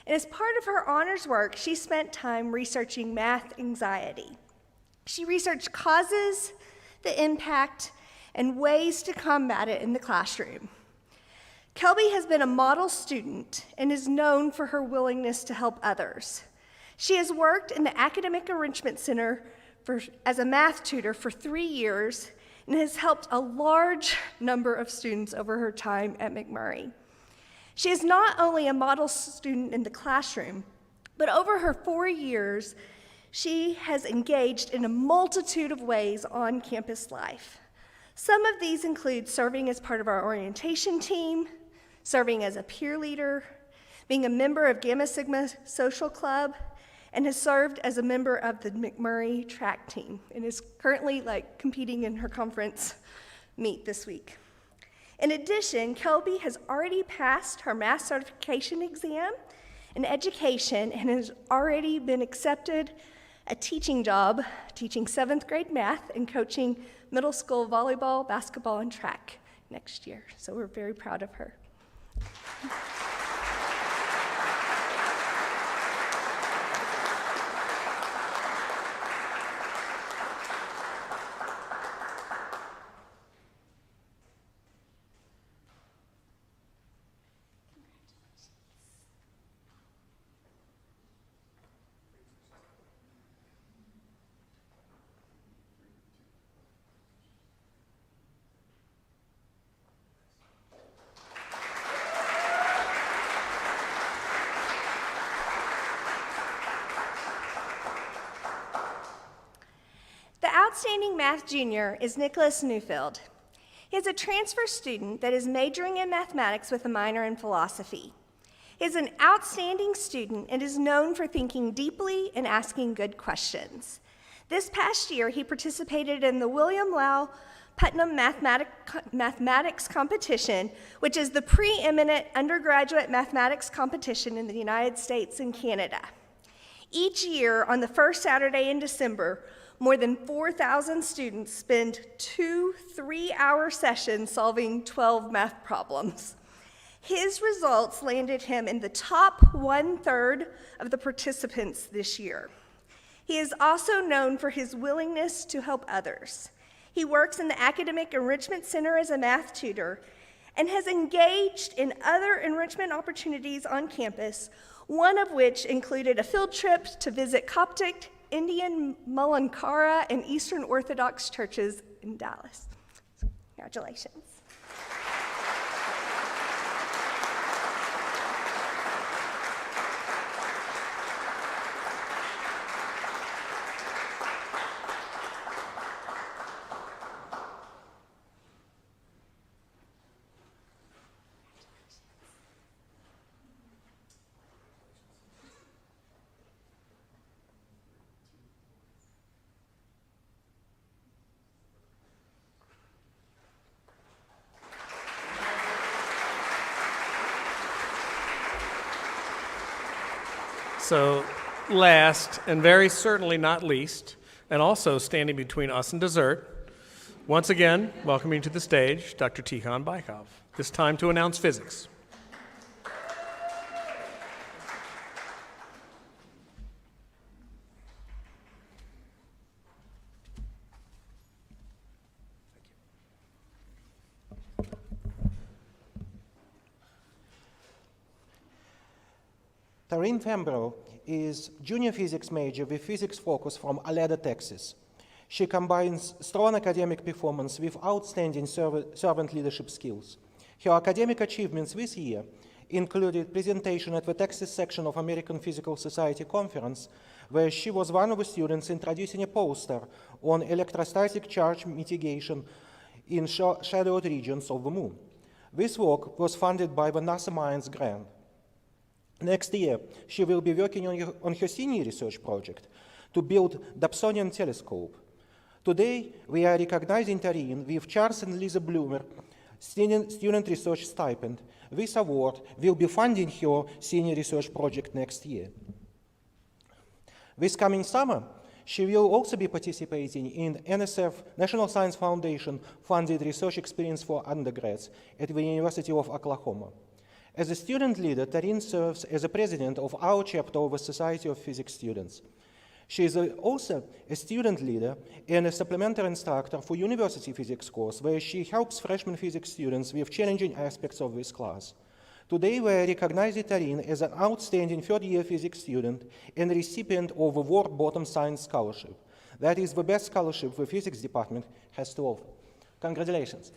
And as part of her honors work, she spent time researching math anxiety. She researched causes, the impact, and ways to combat it in the classroom. Kelby has been a model student and is known for her willingness to help others. She has worked in the Academic Enrichment Center as a math tutor for 3 years and has helped a large number of students over her time at McMurray. She is not only a model student in the classroom, but over her 4 years, she has engaged in a multitude of ways on campus life. Some of these include serving as part of our orientation team, serving as a peer leader, being a member of Gamma Sigma Social Club, and has served as a member of the McMurray track team, and is currently competing in her conference meet this week. In addition, Kelby has already passed her math certification exam in education and has already been accepted a teaching job, teaching 7th grade math and coaching middle school volleyball, basketball, and track next year. So we're very proud of her. The outstanding math junior is Nicholas Newfield. He is a transfer student that is majoring in mathematics with a minor in philosophy. He is an outstanding student and is known for thinking deeply and asking good questions. This past year, he participated in the William Lau Putnam Mathematics Competition, which is the preeminent undergraduate mathematics competition in the United States and Canada. Each year, on the first Saturday in December, more than 4,000 students spend 2 3-hour sessions solving 12 math problems. His results landed him in the top 1/3 of the participants this year. He is also known for his willingness to help others. He works in the Academic Enrichment Center as a math tutor and has engaged in other enrichment opportunities on campus, one of which included a field trip to visit Coptic, Indian, Malankara, and Eastern Orthodox churches in Dallas. Congratulations. So last, and very certainly not least, and also standing between us and dessert, once again, welcoming to the stage, Dr. Tikhon Bykov, this time to announce physics. Tareen Fambro is junior physics major with physics focus from Aleda, Texas. She combines strong academic performance with outstanding servant leadership skills. Her academic achievements this year included presentation at the Texas section of American Physical Society conference, where she was one of the students introducing a poster on electrostatic charge mitigation in shadowed regions of the moon. This work was funded by the NASA Mines grant. Next year, she will be working on her senior research project to build Dobsonian telescope. Today, we are recognizing Tareen with Charles and Lisa Bloomer Student Research Stipend. This award will be funding her senior research project next year. This coming summer, she will also be participating in NSF National Science Foundation funded research experience for undergrads at the University of Oklahoma. As a student leader, Tareen serves as a president of our chapter of the Society of Physics Students. She is also a student leader and a supplementary instructor for university physics course, where she helps freshman physics students with challenging aspects of this class. Today, we are recognizing Tareen as an outstanding third-year physics student and recipient of the World Bottom Science Scholarship. That is the best scholarship the physics department has to offer. Congratulations.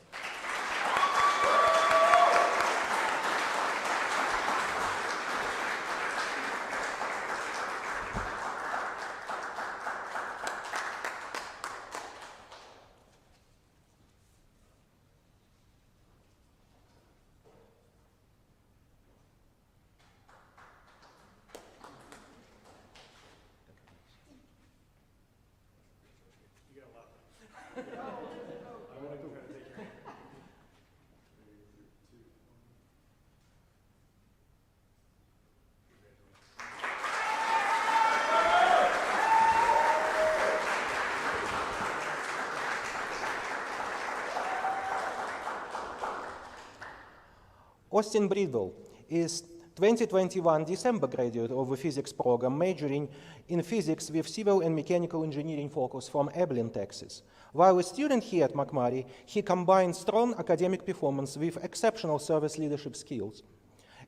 Austin Bridwell is 2021 December graduate of the physics program majoring in physics with civil and mechanical engineering focus from Abilene, Texas. While a student here at McMurray, he combined strong academic performance with exceptional service leadership skills.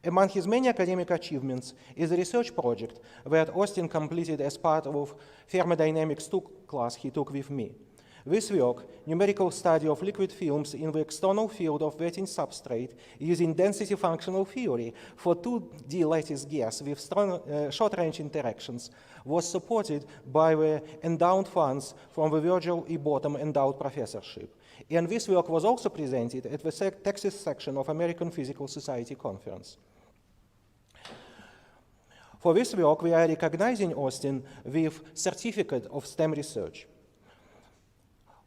Among his many academic achievements is a research project that Austin completed as part of Thermodynamics 2 class he took with me. This work, numerical study of liquid films in the external field of wetting substrate using density functional theory for 2D lattice gas with strong short-range interactions, was supported by the endowed funds from the Virgil E. Bottom Endowed Professorship. And this work was also presented at the Texas section of American Physical Society conference. For this work, we are recognizing Austin with Certificate of STEM Research.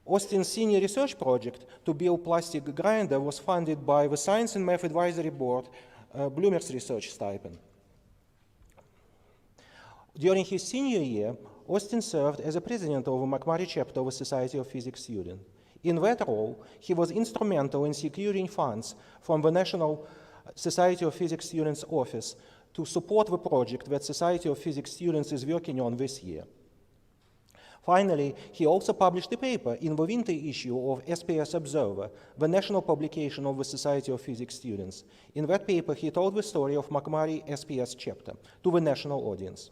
Austin's senior research project to build plastic grinder was funded by the Science and Math Advisory Board Bloomer's Research Stipend. During his senior year, Austin served as a president of the McMurray chapter of the Society of Physics Students. In that role, he was instrumental in securing funds from the National Society of Physics Students office to support the project that Society of Physics Students is working on this year. Finally, he also published a paper in the winter issue of SPS Observer, the national publication of the Society of Physics Students. In that paper, he told the story of McMurray SPS chapter to the national audience.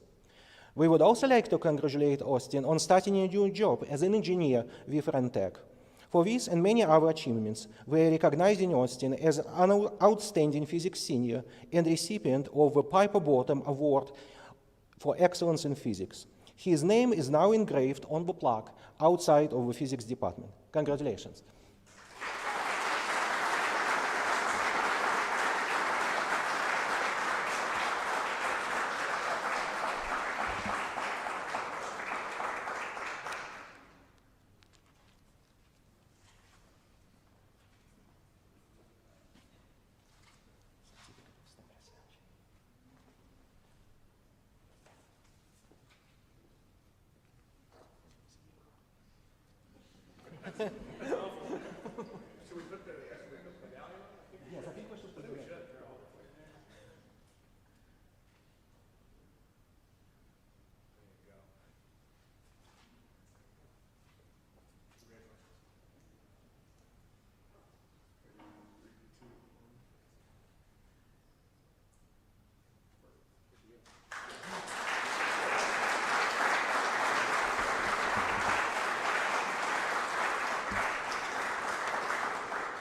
We would also like to congratulate Austin on starting a new job as an engineer with Rentec. For this and many other achievements, we are recognizing Austin as an outstanding physics senior and recipient of the Piper Bottom Award for Excellence in Physics. His name is now engraved on the plaque outside of the physics department. Congratulations.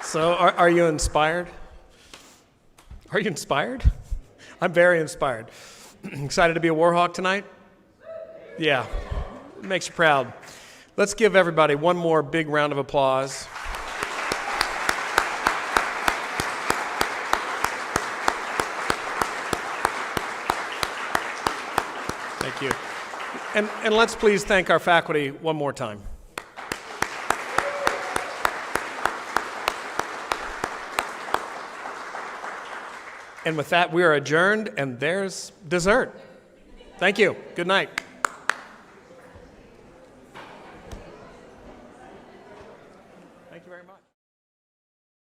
So are you inspired? Are you inspired? I'm very inspired. Excited to be a Warhawk tonight? Yeah, it makes you proud. Let's give everybody one more big round of applause. Thank you. And let's please thank our faculty one more time. And with that, we are adjourned, and there's dessert. Thank you. Good night.